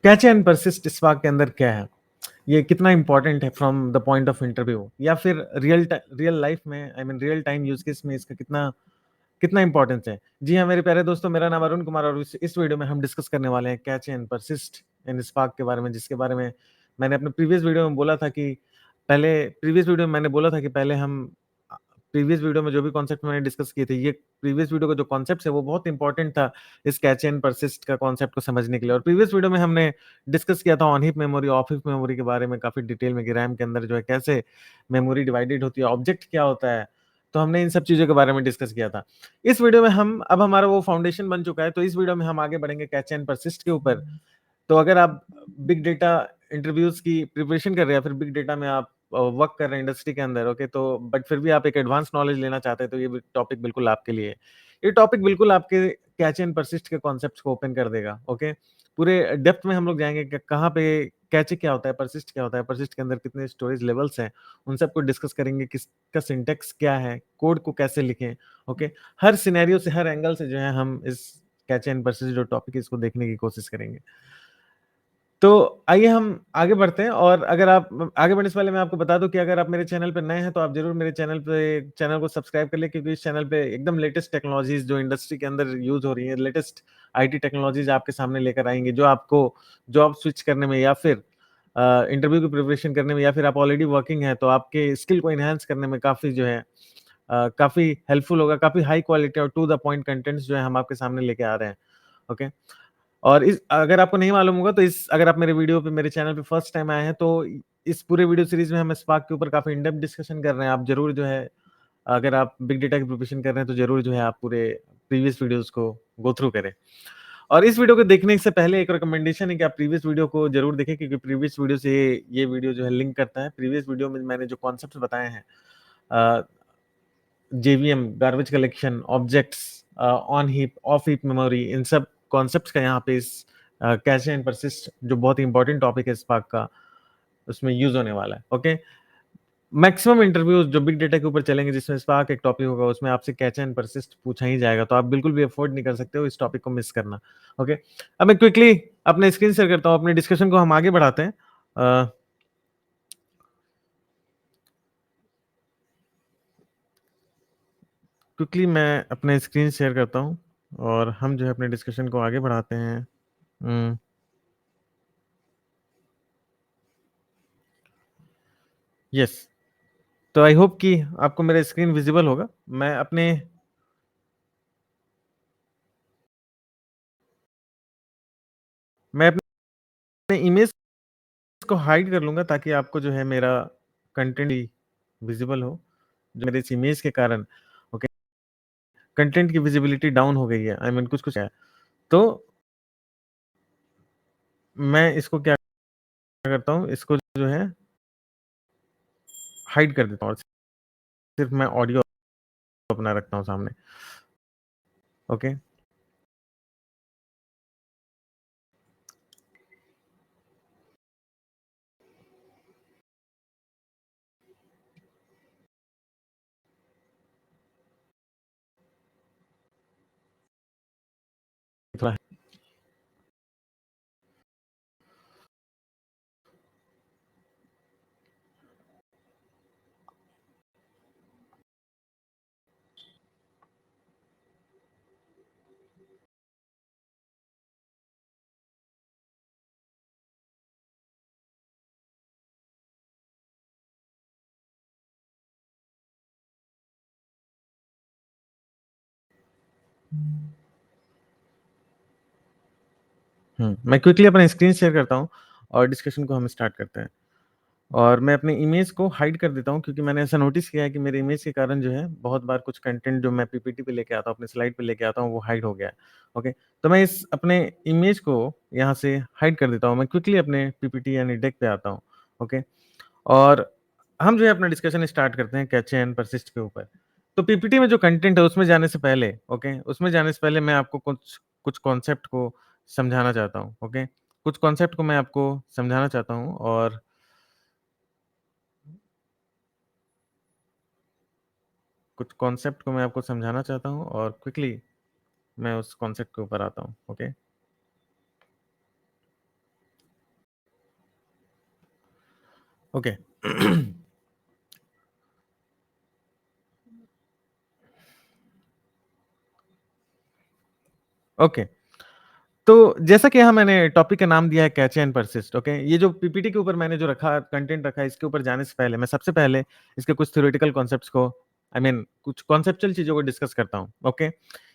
Catch and persist spark के अंदर क्या है? ये कितना इंपॉर्टेंट है from the point of interview, या फिर रियल लाइफ में, I mean real time use case में इसका कितना कितना इंपॉर्टेंस है? जी हाँ मेरे प्यारे दोस्तों, मेरा नाम अरुण कुमार और इस वीडियो में हम डिस्कस करने वाले हैं catch and persist in spark के बारे में, जिसके बारे में मैंने अपने प्रीवियस वीडियो में बोला था कि पहले हम प्रीवियस वीडियो में जो भी कॉन्सेप्ट मैंने डिस्कस किए थे, ये प्रीवियस वीडियो का जो कॉन्सेप्ट है वो बहुत इंपॉर्टेंट था इस कैच एंड परसिस्ट का कॉन्सेप्ट को समझने के लिए। और प्रीवियस वीडियो में हमने डिस्कस किया था on heap memory, of heap memory के बारे में काफी डिटेल में कि रैम के अंदर जो है कैसे मेमोरी डिवाइडेड होती है, ऑब्जेक्ट क्या होता है। तो हमने इन सब चीजों के बारे में डिस्कस किया था। इस वीडियो में हम अब हमारा वो फाउंडेशन बन चुका है, तो इस वीडियो में हम आगे बढ़ेंगे कैच एंड परसिस्ट के ऊपर। तो अगर आप बिग डेटा इंटरव्यूज की प्रिपरेशन कर रहे हैं, फिर बिग डेटा में आप वर्क कर रहे हैं इंडस्ट्री के अंदर, ओके, तो बट फिर भी आप एक एडवांस नॉलेज लेना चाहते हैं, तो ये टॉपिक बिल्कुल आपके लिए है। ये टॉपिक बिल्कुल आपके कैच एंड परसिस्ट के कॉन्सेप्ट्स को ओपन कर देगा, ओके। पूरे डेप्थ में हम लोग जाएंगे कि कहाँ पे कैच क्या होता है, परसिस्ट क्या होता है, परसिस्ट के अंदर कितने स्टोरेज लेवल्स हैं, उन सबको डिस्कस करेंगे, किसका सिंटेक्स क्या है, कोड को कैसे लिखें, ओके। हर सिनेरियो से, हर एंगल से जो है हम इस कैच एंड परसिस्ट जो टॉपिक है इसको देखने की कोशिश करेंगे। तो आइए हम आगे बढ़ते हैं। और अगर आप आगे बढ़ने से पहले मैं आपको बता दूं कि अगर आप मेरे चैनल पे नए हैं तो आप जरूर मेरे चैनल को सब्सक्राइब कर ले, क्योंकि इस चैनल पे एकदम लेटेस्ट टेक्नोलॉजीज जो इंडस्ट्री के अंदर यूज हो रही है, लेटेस्ट आईटी टेक्नोलॉजीज आपके सामने लेकर आएंगे, जो आपको जॉब स्विच करने में, या फिर इंटरव्यू की प्रिपरेशन करने में, या फिर आप ऑलरेडी वर्किंग है तो आपके स्किल को एनहांस करने में काफी जो है काफी हेल्पफुल होगा। काफी हाई क्वालिटी और टू द पॉइंट कंटेंट्स जो है हम आपके सामने लेके आ रहे हैं, ओके। और इस अगर आपको नहीं मालूम होगा तो इस अगर आप मेरे चैनल पे फर्स्ट टाइम आए हैं, तो इस पूरे वीडियो सीरीज में हम स्पार्क के ऊपर काफी इन डेप्थ डिस्कशन कर रहे हैं। आप जरूर जो है, अगर आप बिग डेटा की प्रिपरेशन कर रहे हैं तो जरूर जो है आप पूरे प्रीवियस वीडियोस को गो थ्रू करें। और इस वीडियो को देखने से पहले एक रिकमेंडेशन है कि आप प्रीवियस वीडियो को जरूर देखें, क्योंकि प्रीवियस वीडियो से ये वीडियो जो है लिंक करता है। प्रीवियस वीडियो में मैंने जो कॉन्सेप्ट बताए हैं, JVM, garbage collection, objects, on heap, off heap memory, इन सब कॉन्सेप्ट्स का यहाँ पे इस कैच एंड परसिस्ट जो बहुत ही इंपॉर्टेंट टॉपिक है स्पार्क का, उसमें यूज होने वाला है, ओके। मैक्सिमम इंटरव्यूज जो बिग डेटा के ऊपर चलेंगे जिसमें स्पार्क एक टॉपिक होगा, उसमें आपसे कैच एंड परसिस्ट पूछा ही जाएगा, तो आप बिल्कुल भी अफोर्ड नहीं कर सकते हो इस टॉपिक को मिस करना, ओके। अब मैं क्विकली अपने स्क्रीन शेयर करता हूँ, अपने डिस्कशन को हम आगे बढ़ाते हैं। क्विकली मैं अपने स्क्रीन शेयर करता हूँ और हम जो है अपने डिस्कशन को आगे बढ़ाते हैं। यस, तो आई होप कि आपको मेरा स्क्रीन विजिबल होगा। मैं अपने इमेज को हाइड कर लूंगा ताकि आपको जो है मेरा कंटेंट विजिबल हो, जो मेरे इस इमेज के कारण, ओके, कंटेंट की विजिबिलिटी डाउन हो गई है, आई मीन कुछ कुछ है। तो मैं इसको क्या करता हूँ, इसको जो है हाइड कर देता हूँ, सिर्फ मैं ऑडियो अपना रखता हूँ सामने, ओके। थोड़ा मैं क्विकली अपना स्क्रीन शेयर करता हूँ और डिस्कशन को हम स्टार्ट करते हैं। और मैं अपने इमेज को हाइड कर देता हूँ, क्योंकि मैंने ऐसा नोटिस किया है कि मेरे इमेज के कारण जो है बहुत बार कुछ कंटेंट जो मैं पीपीटी पे लेके आता हूँ, अपने स्लाइड पे लेके आता हूँ, वो हाइड हो गया है, ओके। तो मैं इस अपने इमेज को यहाँ से हाइड कर देता हूँ। मैं क्विकली अपने पीपीटी यानी डेक पे आता हूँ, ओके। और हम जो है अपना डिस्कशन स्टार्ट करते हैं कैचे एंड परसिस्ट के ऊपर। तो पीपीटी में जो कंटेंट है उसमें जाने से पहले, ओके, उसमें जाने से पहले मैं आपको कुछ कुछ कॉन्सेप्ट को समझाना चाहता हूँ, ओके। कुछ कॉन्सेप्ट को मैं आपको समझाना चाहता हूँ, और कुछ कॉन्सेप्ट को मैं आपको समझाना चाहता हूँ और क्विकली मैं उस कॉन्सेप्ट के ऊपर आता हूँ, ओके। ओके। ओके। तो जैसा कि यहाँ मैंने टॉपिक का नाम दिया है कैच एंड परसिस्ट, ओके? ये जो पीपीटी के ऊपर मैंने जो रखा कंटेंट रखा है, इसके ऊपर जाने से पहले मैं सबसे पहले इसके कुछ थ्योरेटिकल कॉन्सेप्ट्स को कुछ कॉन्सेप्चुअल चीज़ों को डिस्कस करता हूँ, ओके?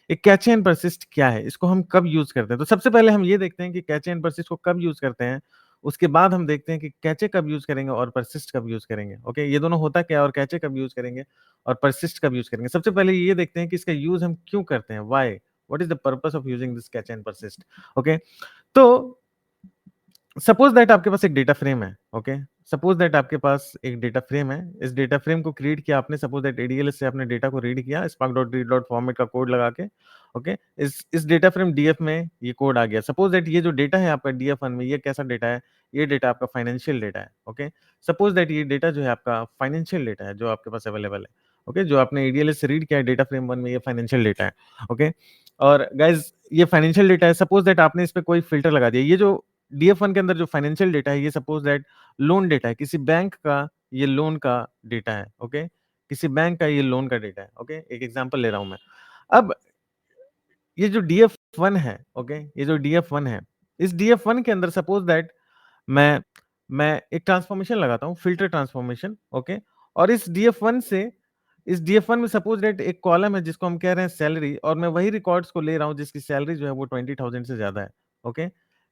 एक कैच एंड परसिस्ट क्या है? इसको हम कब यूज़ करते हैं? तो सबसे पहले हम ये देखते हैं कि कैच एंड परसिस्ट को कब यूज़ करते हैं, उसके बाद हम देखते हैं कि कैचे कब यूज़ करेंगे और परसिस्ट कब यूज़ करेंगे, ओके? ये दोनों होता क्या है और कैचे कब यूज़ करेंगे और परसिस्ट कब यूज़ करेंगे? सबसे पहले ये देखते हैं कि इसका यूज़ हम क्यों करते हैं? Why? What is the purpose of using this catch and persist? Okay? तो सपोज दैट आपके पास एक डेटा फ्रेम है, ओके? सपोज दैट आपके पास एक डेटा फ्रेम है, इस डेटा फ्रेम को क्रिएट किया आपने, सपोज दैट एडीएलएस से आपने डेटा को रीड किया spark.read.format का कोड लगा के, ओके? इस डेटा फ्रेम डीएफ में ये कोड आ गया। सपोज दैट ये जो डेटा है आपका डीएफ1 में, ये कैसा डेटा है? ये डेटा आपका फाइनेंशियल डेटा है, ओके? सपोज दैट ये डेटा जो है आपका फाइनेंशियल डेटा है, जो आपके पास अवेलेबल है, ओके? जो आपने एडीएलएस से रीड किया है डेटा फ्रेम 1 में, ये फाइनेंशियल डेटा है, ओके? और गाइज़ ये फाइनेंशियल डेटा है, सपोज दैट आपने इस पे कोई फ़िल्टर लगा दिया। ये जो डीएफ1 के अंदर जो फाइनेंशियल डेटा है, ये सपोज दैट लोन डेटा है, किसी बैंक का ये लोन का डेटा है, ओके? किसी बैंक का ये लोन का डेटा है, ओके? एक एग्ज़ाम्पल ले रहा हूँ मैं। अब ये जो डीएफ1 है, ओके? ये जो डीएफ1 है, इस डीएफ1 के अंदर सपोज दैट मैं मैं एक ट्रांसफॉर्मेशन लगाता हूँ, फ़िल्टर ट्रांसफॉर्मेशन, ओके? और इस डीएफ1 में सपोज दैट एक कॉलम है जिसको हम कह रहे हैं सैलरी, और मैं वही रिकॉर्ड्स को ले रहा हूँ जिसकी सैलरी जो है वो 20,000 से ज़्यादा है, ओके?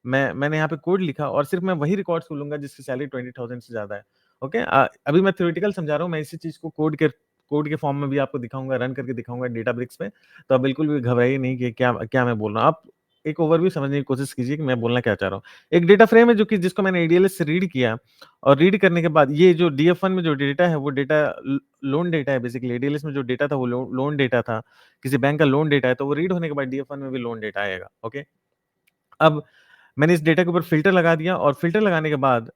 मैंने यहाँ पे कोड लिखा और सिर्फ़ मैं वही रिकॉर्ड्स को लूँगा जिसकी सैलरी 20,000 से ज़्यादा है, ओके? अभी मैं थ्योरेटिकल समझा रहा हूँ, मैं इसी चीज़ को कोड के फॉर्म में भी आपको दिखाऊँगा, रन करके दिखाऊँगा डेटाब्रिक्स पे, तो आप बिल्कुल भी घबराइए नहीं कि क्या क्या मैं बोल रहा हूँ। आप एक ओवरव्यू समझने की कोशिश कीजिए कि मैं बोलना क्या चाह रहा हूँ। एक डेटा फ्रेम है जो कि जिसको मैंने एडीएलएस से रीड किया, और रीड करने के बाद ये जो डीएफ1 में जो डेटा है वो डेटा लोन डेटा है बेसिकली। एडीएलएस में जो डेटा था वो लोन डेटा था, किसी बैंक का लोन डेटा है, तो वो रीड होने के बाद डीएफ1 में भी लोन डेटा आएगा, ओके? अब मैंने इस डेटा के ऊपर फ़िल्टर लगा दिया, और फ़िल्टर लगाने के बाद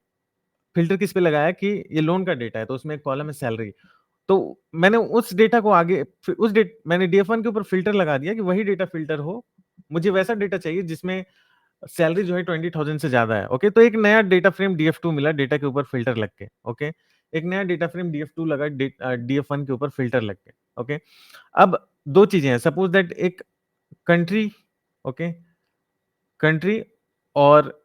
फ़िल्टर किस पे लगाया कि ये लोन का डेटा है, तो उसमें एक कॉलम है सैलरी। तो मैंने उस डेटा को आगे फ़िर उस डेट मैंने डीएफ1 के ऊपर फ़िल्टर लगा दिया कि वही डेटा फ़िल्टर हो, मुझे वैसा डेटा चाहिए जिसमें सैलरी जो है 20,000 से ज़्यादा है, ओके? तो एक नया डेटा फ्रेम डीएफ2 मिला डेटा के ऊपर फ़िल्टर लग के, ओके? एक नया डेटा फ्रेम डीएफ2 लगा डीएफ1 के ऊपर फ़िल्टर लग के, ओके? अब 2 चीज़ें हैं, सपोज़ दैट एक कंट्री, ओके? कंट्री, और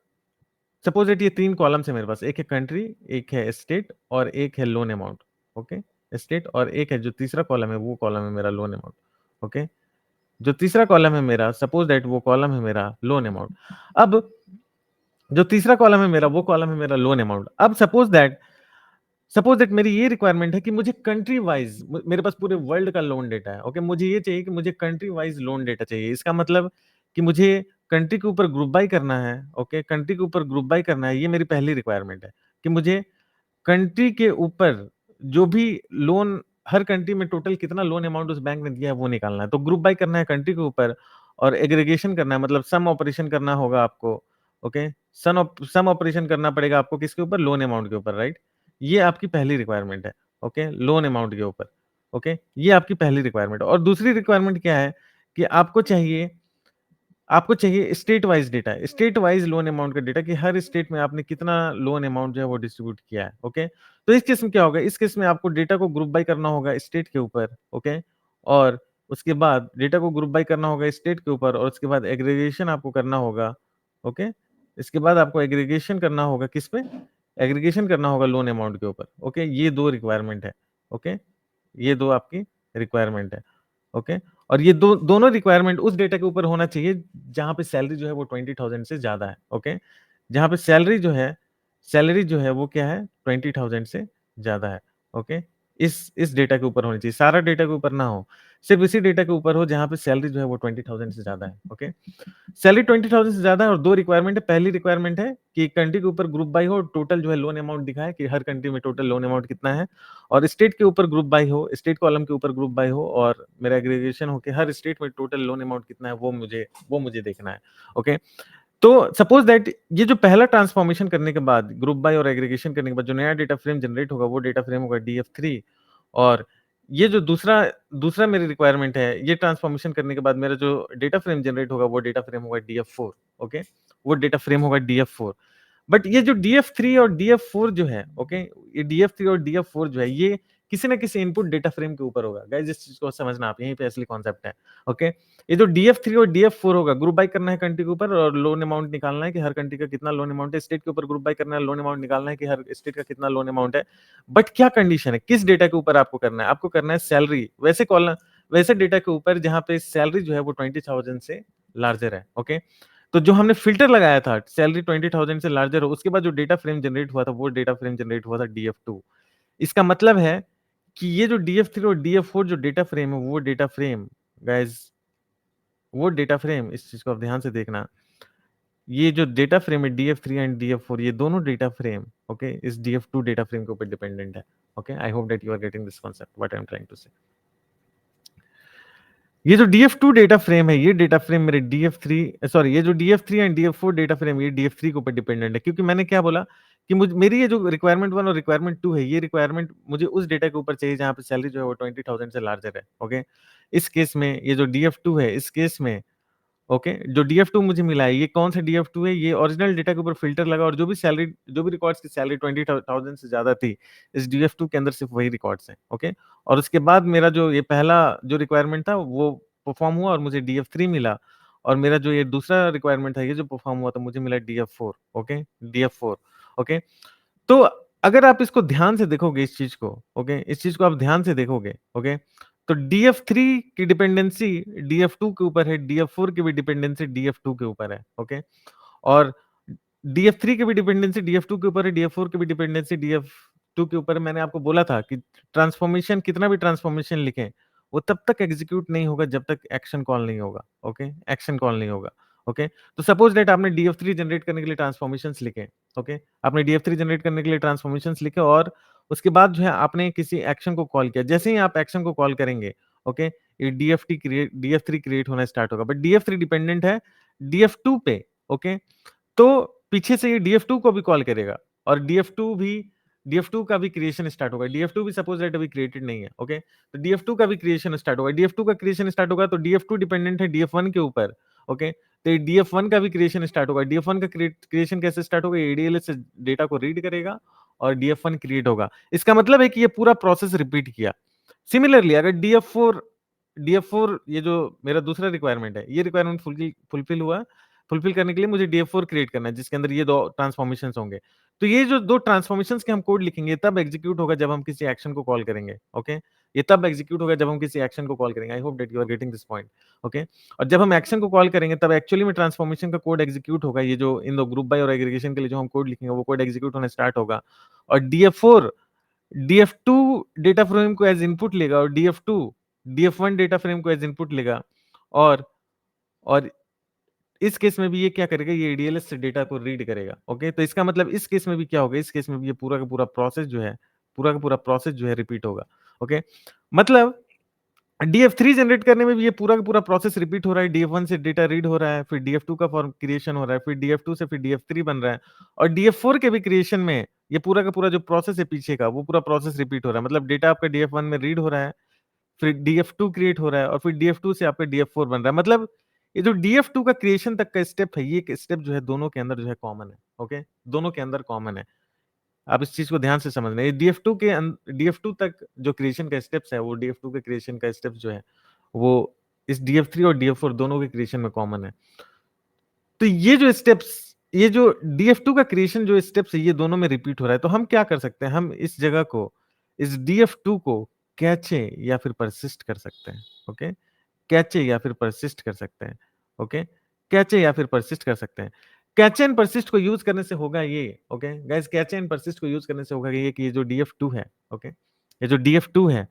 सपोज़ दैट ये 3 कॉलम्स हैं मेरे पास, एक है कंट्री, एक है स्टेट और एक है लोन अमाउंट, ओके? स्टेट, और एक है जो तीसरा कॉलम है, वो कॉलम है मेरा लोन अमाउंट, ओके? जो तीसरा कॉलम है मेरा, सपोज़ दैट वो कॉलम है मेरा लोन अमाउंट। अब जो तीसरा कॉलम है मेरा, वो कॉलम है मेरा लोन अमाउंट। अब सपोज़ दैट मेरी ये रिक्वायरमेंट है कि मुझे कंट्री वाइज़ मेरे पास पूरे वर्ल्ड का लोन डेटा है, ओके? मुझे ये चाहिए कि मुझे कंट्री वाइज़ लोन डेटा चाहिए। इसका मतलब कि मुझे कंट्री के ऊपर ग्रुप बाय करना है, ओके? कंट्री के ऊपर ग्रुप बाय करना है, ये मेरी पहली रिक्वायरमेंट है कि मुझे कंट्री के ऊपर जो भी लोन, हर कंट्री में टोटल कितना लोन अमाउंट उस बैंक ने दिया है वो निकालना है। तो ग्रुप बाय करना है कंट्री के ऊपर, और एग्रीगेशन करना है, मतलब सम ऑपरेशन करना होगा आपको, ओके? सम ऑपरेशन करना पड़ेगा आपको किसके ऊपर? लोन अमाउंट के ऊपर, राइट? ये आपकी पहली रिक्वायरमेंट है, ओके? लोन अमाउंट के ऊपर, ओके? ये आपकी पहली रिक्वायरमेंट है, और दूसरी रिक्वायरमेंट क्या है कि आपको चाहिए state wise data, state wise loan amount का डेटा कि हर स्टेट में आपने कितना लोन अमाउंट जो है वो डिस्ट्रीब्यूट किया है, ओके? तो इस केस में क्या होगा? इस केस में आपको डेटा को ग्रुप बाय करना होगा स्टेट के ऊपर, ओके? और उसके बाद डेटा को ग्रुप बाय करना होगा स्टेट के ऊपर, और उसके बाद एग्रीगेशन आपको करना होगा, ओके? इसके बाद आपको एग्रीगेशन करना होगा किस पे? एग्रीगेशन करना होगा लोन अमाउंट के ऊपर, ओके? ये 2 रिक्वायरमेंट है, ओके? ये 2 आपकी रिक्वायरमेंट है, ओके? और ये दोनों रिक्वायरमेंट उस डेटा के ऊपर होना चाहिए जहाँ पे सैलरी जो है वो 20,000 से ज़्यादा है, ओके? जहाँ पे सैलरी जो है वो क्या है? 20,000 से ज़्यादा है, ओके? इस डेटा के ऊपर होनी चाहिए, सारा डेटा के ऊपर ना हो, सिर्फ़ इसी डेटा के ऊपर हो जहाँ पे सैलरी जो है वो 20,000 से ज़्यादा है, ओके? सैलरी 20,000 से ज़्यादा है, और 2 रिक्वायरमेंट है। पहली रिक्वायरमेंट है कि कंट्री के ऊपर ग्रुप बाय हो, टोटल जो है लोन अमाउंट दिखाए कि हर कंट्री में टोटल लोन अमाउंट कितना है, और स्टेट के ऊपर ग्रुप बाय हो, स्टेट कॉलम के ऊपर ग्रुप बाय हो, और मेरा एग्रीगेशन हो कि हर स्टेट में टोटल लोन अमाउंट कितना है वो मुझे देखना है, ओके? तो सपोज़ दैट ये जो पहला ट्रांसफॉर्मेशन करने के बाद, ग्रुप बाय और एग्रीगेशन करने के बाद जो नया डेटा फ्रेम जनरेट होगा, वो डेटा फ्रेम होगा डीएफ3, और ये जो दूसरा दूसरा मेरी रिक्वायरमेंट है, ये ट्रांसफॉर्मेशन करने के बाद मेरा जो डेटा फ्रेम जनरेट होगा, वो डेटा फ्रेम होगा डीएफ4, ओके? वो डेटा फ्रेम होगा डीएफ4। बट ये जो DF3 और DF4 जो है, ओके, ये DF3 और DF4 जो है, ये किसी ना किसी इनपुट डेटा फ्रेम के ऊपर होगा। गाइस इस चीज को समझना, आप यहीं पे असली कॉन्सेप्ट है। ओके, ये जो DF3 और DF4 होगा, ग्रुप बाई करना है कंट्री के ऊपर और लोन अमाउंट निकालना है कि हर कंट्री का कितना लोन अमाउंट है। स्टेट के ऊपर ग्रुप बाई करना है, लोन अमाउंट निकालना है कि हर स्टेट का कितना लोन अमाउंट है। बट क्या कंडीशन है, किस डेटा के ऊपर आपको करना है? आपको करना है सैलरी, वैसे डेटा के ऊपर जहां पे सैलरी जो है वो 20,000 से लार्जर है। ओके, तो जो हमने फिल्टर लगाया था सैलरी 20,000 से लार्जर हो, उसके बाद जो डेटा फ्रेम जनरेट हुआ था वो डेटा फ्रेम जनरेट हुआ था DF2। इसका मतलब है कि ये जो DF3 और DF4 जो डेटा फ्रेम है, वो डेटा फ्रेम गाइस, वो डेटा फ्रेम, इस चीज को आप ध्यान से देखना, ये जो डेटा फ्रेम है DF3 एंड DF4, ये दोनों डेटा फ्रेम ओके इस DF2 डेटा फ्रेम के ऊपर डिपेंडेंट है। Okay, I hope that you are getting this concept what I am trying to say. ये जो DF2 डेटा फ्रेम है, ये डेटा फ्रेम मेरे DF3 सॉरी, ये जो DF3 and DF4 data frame, ये DF3 के ऊपर डिपेंडेंट है, क्योंकि मैंने क्या बोला कि मेरी ये जो रिक्वायरमेंट 1 और रिक्वायरमेंट 2 है, ये रिक्वायरमेंट मुझे उस डेटा के ऊपर चाहिए जहां पे सैलरी जो है वो 20,000 से लार्जर है। ओके, इस केस में ये जो DF2 है, इस केस में ओके, जो DF2 मुझे मिला है, ये कौन सा DF2 है? ये ओरिजिनल डेटा के ऊपर फिल्टर लगा और जो भी रिकॉर्ड्स की सैलरी 20,000 से ज्यादा थी, इस DF2 के अंदर सिर्फ वही रिकॉर्ड्स हैं। ओके, और उसके बाद मेरा जो ये पहला जो रिक्वायरमेंट था वो परफॉर्म हुआ और मुझे DF3 मिला, और मेरा जो ये दूसरा रिक्वायरमेंट था, ये जो परफॉर्म हुआ था, मुझे मिला DF4। Okay, DF4। ओके, तो अगर आप इसको ध्यान से देखोगे इस चीज को, ओके, इस चीज को आप ध्यान से देखोगे, ओके, तो DF3 की डिपेंडेंसी DF2 के ऊपर है, DF4 की भी डिपेंडेंसी DF2 के ऊपर है। ओके, और DF3 की भी डिपेंडेंसी DF2 के ऊपर है, DF4 की भी डिपेंडेंसी DF2 के ऊपर है। मैंने आपको बोला था कि ट्रांसफॉर्मेशन, कितना भी ट्रांसफॉर्मेशन लिखें, वो तब तक एग्जीक्यूट नहीं होगा जब तक एक्शन कॉल नहीं होगा। ओके, एक्शन कॉल नहीं होगा। ओके, तो सपोज दैट आपने DF3 जनरेट करने के लिए ट्रांसफॉर्मेशंस लिखे। ओके, आपने DF3 जनरेट करने के लिए ट्रांसफॉर्मेशंस लिखे और उसके बाद जो है आपने किसी एक्शन को कॉल किया। जैसे ही आप एक्शन को कॉल करेंगे, ओके, ये DF3 क्रिएट होना स्टार्ट होगा, बट DF3 डिपेंडेंट है DF2 पे। ओके, तो पीछे से ये DF2 को भी कॉल करेगा और DF2 का भी क्रिएशन स्टार्ट होगा। DF2 भी सपोज दैट अभी क्रिएटेड नहीं है। ओके, तो DF2 का भी क्रिएशन स्टार्ट होगा। DF2 का क्रिएशन स्टार्ट होगा तो DF2 डिपेंडेंट है DF1 के ऊपर। ओके, तो ये DF1 का भी क्रिएशन स्टार्ट होगा। DF1 का क्रिएशन कैसे स्टार्ट होगा? ADLS से डेटा को रीड करेगा और DF1 क्रिएट होगा। इसका मतलब है कि ये पूरा प्रोसेस रिपीट किया। सिमिलरली अगर DF4 ये जो मेरा दूसरा रिक्वायरमेंट है, ये रिक्वायरमेंट फुलफिल हुआ, फुलफिल करने के लिए मुझे DF4 क्रिएट करना है जिसके अंदर ये दो ट्रांसफॉर्मेशंस होंगे। तो ये जो दो ट्रांसफॉर्मेशंस के हम कोड लिखेंगे तब एग्जीक्यूट होगा जब हम किसी एक्शन को कॉल करेंगे। ओके, ये तब एग्जीक्यूट होगा जब हम किसी एक्शन को कॉल करेंगे। I hope that you are getting this point. Okay, और जब हम एक्शन को कॉल करेंगे तब एक्चुअली में ट्रांसफॉर्मेशन का कोड एग्जीक्यूट होगा। ये जो इन दो ग्रुप बाय और एग्रीगेशन के लिए जो हम कोड लिखेंगे वो कोड एग्जीक्यूट होना स्टार्ट होगा, और DF2 डेटा फ्रेम को एज इनपुट लेगा और DF1 डेटा फ्रेम को एज इनपुट लेगा, और और इस केस में भी ये क्या करेगा? ये ADLS से डेटा को रीड करेगा। ओके, तो इसका मतलब इस केस में भी क्या होगा? इस केस में भी ये पूरा का पूरा प्रोसेस जो है, पूरा का पूरा प्रोसेस जो है रिपीट होगा। ओके, मतलब DF3 जनरेट करने में भी ये पूरा का पूरा प्रोसेस रिपीट हो रहा है। DF1 से डेटा रीड हो रहा है, फिर DF2 का फॉर्म क्रिएशन हो रहा है, फिर DF2 से फिर DF3 बन रहा है, और DF4 के भी क्रिएशन में ये पूरा का पूरा जो प्रोसेस है पीछे का, वो पूरा प्रोसेस रिपीट हो रहा है। मतलब डेटा आपका DF1 में रीड हो रहा है, फिर DF2 क्रिएट हो रहा है, और फिर DF2 से आपका DF4 बन रहा है। मतलब ये जो DF2 का क्रिएशन तक का स्टेप है, ये स्टेप जो है दोनों के अंदर जो है कॉमन है। ओके, दोनों के अंदर कॉमन है। आप इस चीज को ध्यान से समझना। ये DF2 तक जो क्रिएशन का स्टेप्स है, वो DF2 के क्रिएशन का स्टेप्स जो है वो इस DF3 और DF4 दोनों के क्रिएशन में कॉमन है। तो ये जो स्टेप्स, ये जो DF2 का क्रिएशन जो स्टेप्स है, ये दोनों में रिपीट हो रहा है। तो हम क्या कर सकते हैं? हम इस जगह को, इस DF2 को कैचे या फिर परसिस्ट कर सकते हैं। ओके, कैचे या फिर परसिस्ट कर सकते हैं। ओके, कैचे या फिर परसिस्ट कर सकते हैं। कैचे एंड परसिस्ट को यूज करने से होगा ये, okay guys, cache and persist को यूज करने से होगा ये कि ये जो DF2 है, ओके, ये जो DF2 है,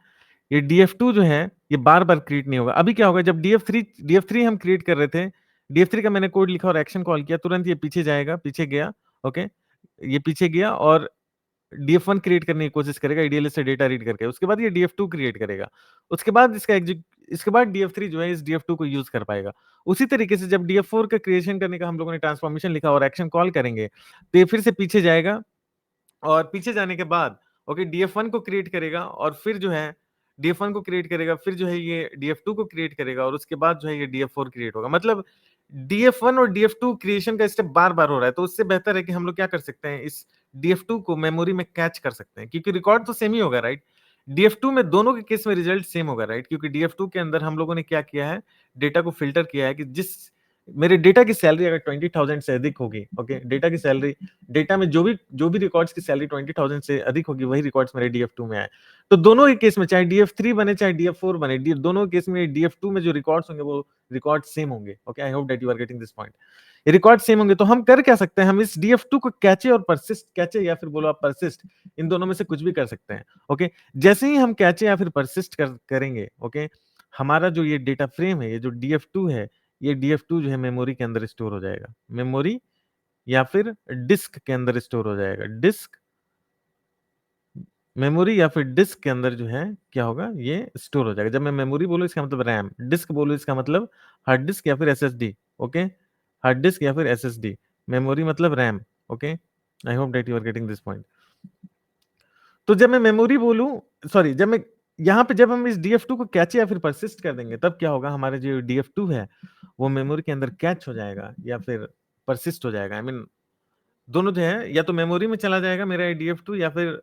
ये DF2 जो है ये बार-बार क्रिएट नहीं होगा। अभी क्या होगा? जब DF3 हम क्रिएट कर रहे थे, DF3 का मैंने कोड लिखा और एक्शन कॉल किया, तुरंत ये पीछे जाएगा, पीछे गया। ओके, ये पीछे गया और DF1 क्रिएट करने की कोशिश करेगा ADLS से डेटा रीड करके। उसके बाद ये DF2 क्रिएट करेगा। उसके बाद इसके बाद DF3 जो है इस DF2 को यूज कर पाएगा। उसी तरीके से जब DF4 का क्रिएशन करने का हम लोगों ने ट्रांसफॉर्मेशन लिखा और एक्शन कॉल करेंगे, तो ये फिर से पीछे जाएगा, और पीछे जाने के बाद ओके DF1 को क्रिएट करेगा, और फिर जो है DF1 को क्रिएट करेगा, फिर जो है ये DF2 को क्रिएट करेगा और उसके बाद जो है ये DF4 क्रिएट होगा। मतलब DF1 और DF2 क्रिएशन का स्टेप बार-बार हो रहा है, तो उससे बेहतर है कि हम लोग क्या कर सकते हैं, इस DF2 को मेमोरी में कैच कर सकते हैं, क्योंकि रिकॉर्ड तो सेम ही होगा, राइट? DF2 में दोनों के केस में रिजल्ट सेम होगा, राइट? क्योंकि DF2 के अंदर हम लोगों ने क्या किया है, डेटा को फ़िल्टर किया है कि जिस मेरे डेटा की सैलरी अगर 20,000 से अधिक होगी, ओके? डेटा की सैलरी, डेटा में जो भी रिकॉर्ड्स की सैलरी 20,000 से अधिक होगी, वही रिकॉर्ड्स मेरे DF2 में आए। तो दोनों ही केस में, चाहे DF3 बने, चाहे DF4 बने, दोनों केस में DF2 में जो रिकॉर्ड्स होंगे, वो रिकॉर्ड सेम होंगे, okay? I hope that you are getting this point. ये रिकॉर्ड सेम होंगे, तो हम कर क्या सकते हैं, हम इस DF2 को कैचे और परसिस्ट, कैचे या फिर बोलो आप परसिस्ट, इन दोनों में से कुछ भी कर सकते हैं, ओके? जैसे ही हम कैचे या फिर परसिस्ट करेंगे, ओके, हमारा जो ये डेटा फ्रेम है, ये जो DF2 है, ये DF2 जो है मेमोरी के अंदर स्टोर हो जाएगा। मेमोरी या फिर डिस्क के अंदर स्टोर हो जाएगा। डिस्क, मेमोरी या फिर डिस्क के अंदर जो है क्या होगा, ये स्टोर हो जाएगा। जब मैं मेमोरी बोलूँ इसका मतलब रैम, डिस्क बोलूँ इसका मतलब हार्ड डिस्क या फिर एसएसडी, ओके? हार्ड डिस्क या फिर एसएसडी, मेमोरी मतलब RAM, okay? I hope that you are getting this point. तो जब मैं मेमोरी बोलूँ, सॉरी, जब मैं यहाँ पे जब हम इस DF2 को कैच या फिर परसिस्ट कर देंगे, तब क्या होगा, हमारे जो DF2 है, वो मेमोरी के अंदर कैच हो जाएगा या फिर परसिस्ट हो जाएगा। आई मीन दोनों जो है, या तो मेमोरी में चला जाएगा मेरा DF2 या फिर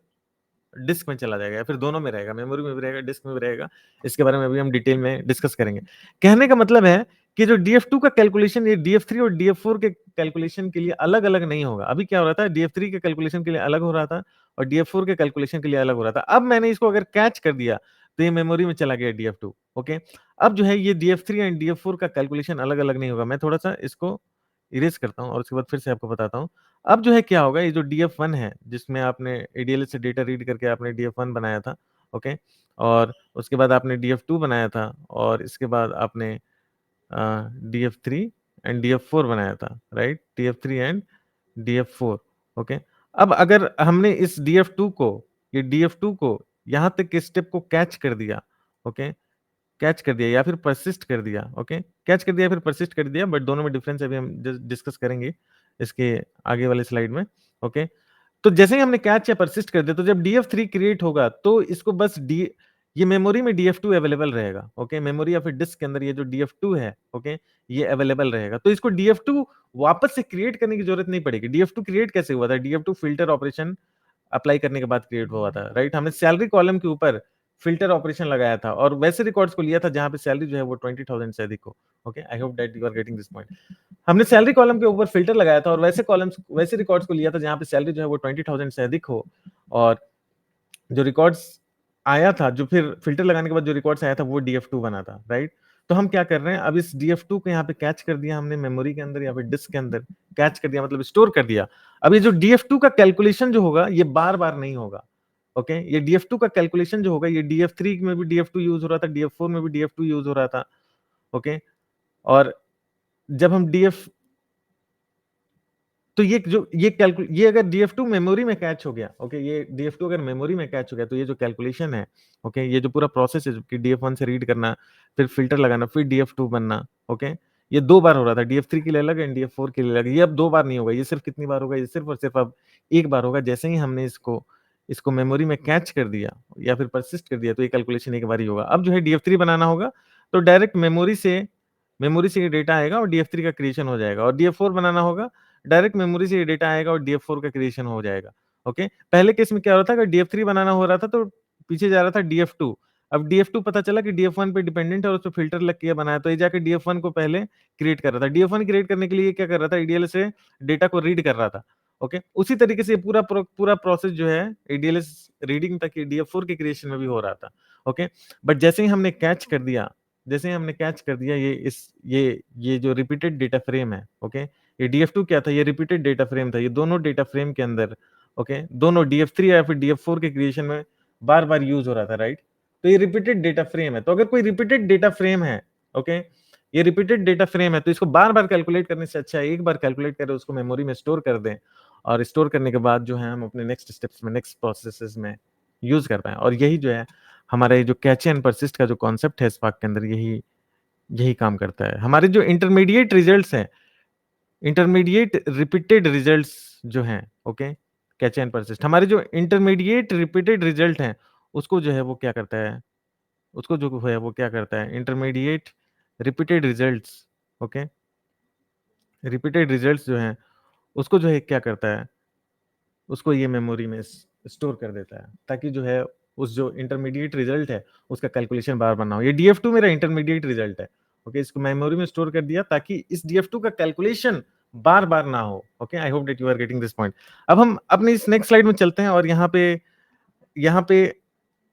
डिस्क में चला जाएगा, या फिर दोनों में रहेगा, मेमोरी में भी रहेगा, डिस्क में भी रहेगा। इसके बारे में अभी हम डिटेल में डिस्कस करेंगे। कहने का मतलब है कि जो DF2 का कैलकुलेशन ये DF3 और DF4 के कैलकुलेशन के लिए अलग-अलग नहीं होगा। अभी क्या हो रहा था, DF3 के कैलकुलेशन के लिए अलग हो रहा था और DF4 के कैलकुलेशन के लिए अलग हो रहा था। अब मैंने इसको अगर कैच कर दिया, तो ये मेमोरी में चला गया DF2, ओके? अब जो है ये DF3 एंड DF4 का कैलकुलेशन अलग-अलग नहीं होगा। मैं थोड़ा-सा इसको इरेज़ करता हूँ और उसके बाद फिर से आपको बताता हूँ। अब जो है क्या होगा, ये जो DF1 है, जिसमें आपने ADLS से डेटा रीड करके आपने DF1 बनाया था, ओके? और उसके बाद आपने DF2 बनाया था और इसके बाद आपने DF3 एंड DF4 बनाया था, right? DF3 and DF4, okay? अब अगर हमने इस DF2 को, ये DF2 को यहाँ तक के स्टेप को कैच कर दिया, ओके? कैच कर दिया या फिर परसिस्ट कर दिया, ओके? कैच कर दिया फिर परसिस्ट कर दिया, बट दोनों में डिफरेंस अभी हम डिस्कस करेंगे इसके आगे वाले स्लाइड में, ओके? तो जैसे ही हमने कैच या परसिस्ट कर दिया, तो जब DF3 क्रिएट होगा, तो इसको बस ये मेमोरी में DF2 अवेलेबल रहेगा, ओके? मेमोरी या फिर डिस्क के अंदर ये जो DF2 है, ओके? ये अवेलेबल रहेगा। तो इसको DF2 वापस से क्रिएट करने की जरूरत नहीं पड़ेगी। DF2 क्रिएट कैसे हुआ था? DF2 फिल्टर ऑपरेशन अप्लाई करने के बाद क्रिएट हुआ था, राइट? हमने सैलरी कॉलम के ऊपर फिल्टर ऑपरेशन लगाया था और वैसे रिकॉर्ड्स को लिया था जहां पे सैलरी जो है वो 20,000 से अधिक हो, okay? I hope that you are getting this point. हमने सैलरी कॉलम के ऊपर फिल्टर लगाया था और वैसे रिकॉर्ड्स को लिया था जहां पे सैलरी जो है वो 20,000 से अधिक हो, और जो रिकॉर्ड्स आया था, जो फिर फिल्टर लगाने के बाद जो रिकॉर्ड्स आया था, वो DF2 बना था, राइट? तो हम क्या कर रहे हैं, अब इस DF2 को यहाँ पे कैच कर दिया हमने मेमोरी के अंदर या फिर डिस्क के अंदर। कैच कर दिया मतलब स्टोर कर दिया। अब ये जो DF2 का कैलकुलेशन जो होगा, ये बार-बार नहीं होगा, ओके? ये DF2 का कैलकुलेशन जो होगा, ये DF3 में भी DF2 यूज़ हो रहा था, DF4 में भी DF2 यूज़ हो रहा था, ओके? और जब हम DF तो ये अगर DF2 मेमोरी में कैच हो गया, ओके? ये DF2 अगर मेमोरी में कैच हो गया, तो ये जो कैलकुलेशन है, ओके? ये जो पूरा प्रोसेस है कि DF1 से रीड करना, फिर फ़िल्टर लगाना, फिर DF2 बनना, ओके? ये 2 बार हो रहा था, DF3 के लिए अलग एंड DF4 के लिए अलग। ये अब 2 बार नहीं होगा, ये सिर्फ़ कितनी बार होगा? ये सिर्फ़ और सिर्फ़ अब 1 बार होगा। जैसे ही हमने इसको मेमोरी में कैच कर दिया या फिर परसिस्ट कर दिया, तो ये कैलकुलेशन एक बार ही होगा। अब जो है DF3 बनाना होगा, तो डायरेक्ट मेमोरी से ये डेटा आएगा और DF3 का क्रिएशन हो जाएगा, और DF4 बनाना होगा, डायरेक्ट मेमोरी से ये डेटा आएगा और DF4 का क्रिएशन हो जाएगा, ओके? पहले केस में क्या हो रहा था, अगर DF3 बनाना हो रहा था, तो पीछे जा रहा था DF2। अब DF2 पता चला कि DF1 पे डिपेंडेंट है और उसपे फ़िल्टर लग के ये बनाया, तो ये जाके DF1 को पहले क्रिएट कर रहा था। DF1 क्रिएट करने के लिए ये क्या कर रहा था, ADLS से डेटा को रीड कर रहा था, ओके? उसी तरीके से पूरा प्रोसेस जो है ADLS रीडिंग तक ये DF4 के क्रिएशन में भी हो रहा था, ओके? बट जैसे ही हमने कैच कर दिया ये जो रिपीटेड डेटा फ्रेम है, ओके? ये DF2 क्या था, ये रिपीटेड डेटा फ्रेम था। ये दोनों डेटा फ्रेम के अंदर, ओके? दोनों DF3 या फिर DF4 के क्रिएशन में बार-बार यूज़ हो रहा था, राइट? तो ये रिपीटेड डेटा फ्रेम है। तो अगर कोई रिपीटेड डेटा फ्रेम है, ओके? ये रिपीटेड डेटा फ्रेम है, तो इसको बार-बार कैलकुलेट करने से अच्छा है एक बार कैलकुलेट करें, उसको मेमोरी में स्टोर कर दें और स्टोर करने के बाद जो है हम अपने नेक्स्ट स्टेप्स में, नेक्स्ट प्रोसेसेस में यूज़ कर पाएँ। और यही जो है हमारा ये जो कैच एंड परसिस्ट का जो कॉन्सेप्ट है स्पार्क के अंदर, यही काम करता है। हमारे जो इंटरमीडिएट रिजल्ट्स हैं, इंटरमीडिएट रिपीटेड रिजल्ट्स जो हैं, ओके? कैच एंड परसिस्ट, हमारे जो इंटरमीडिएट रिपीटेड रिजल्ट हैं, उसको जो है वो क्या करता है, उसको जो है वो क्या करता है, intermediate repeated results, okay, repeated results जो हैं उसको जो है क्या करता है, उसको ये मेमोरी में स्टोर कर देता है, ताकि जो है उस जो इंटरमीडिएट रिजल्ट है उसका कैलकुलेशन बार बार ना हो। ये DF2 मेरा इंटरमीडिएट रिजल्ट है, ओके, इसको मेमोरी में स्टोर कर दिया ताकि इस DF2 का कैलकुलेशन बार बार ना हो। Okay, I hope that you are getting this point. अब हम अपने इस नेक्स्ट स्लाइड में चलते हैं और यहाँ पे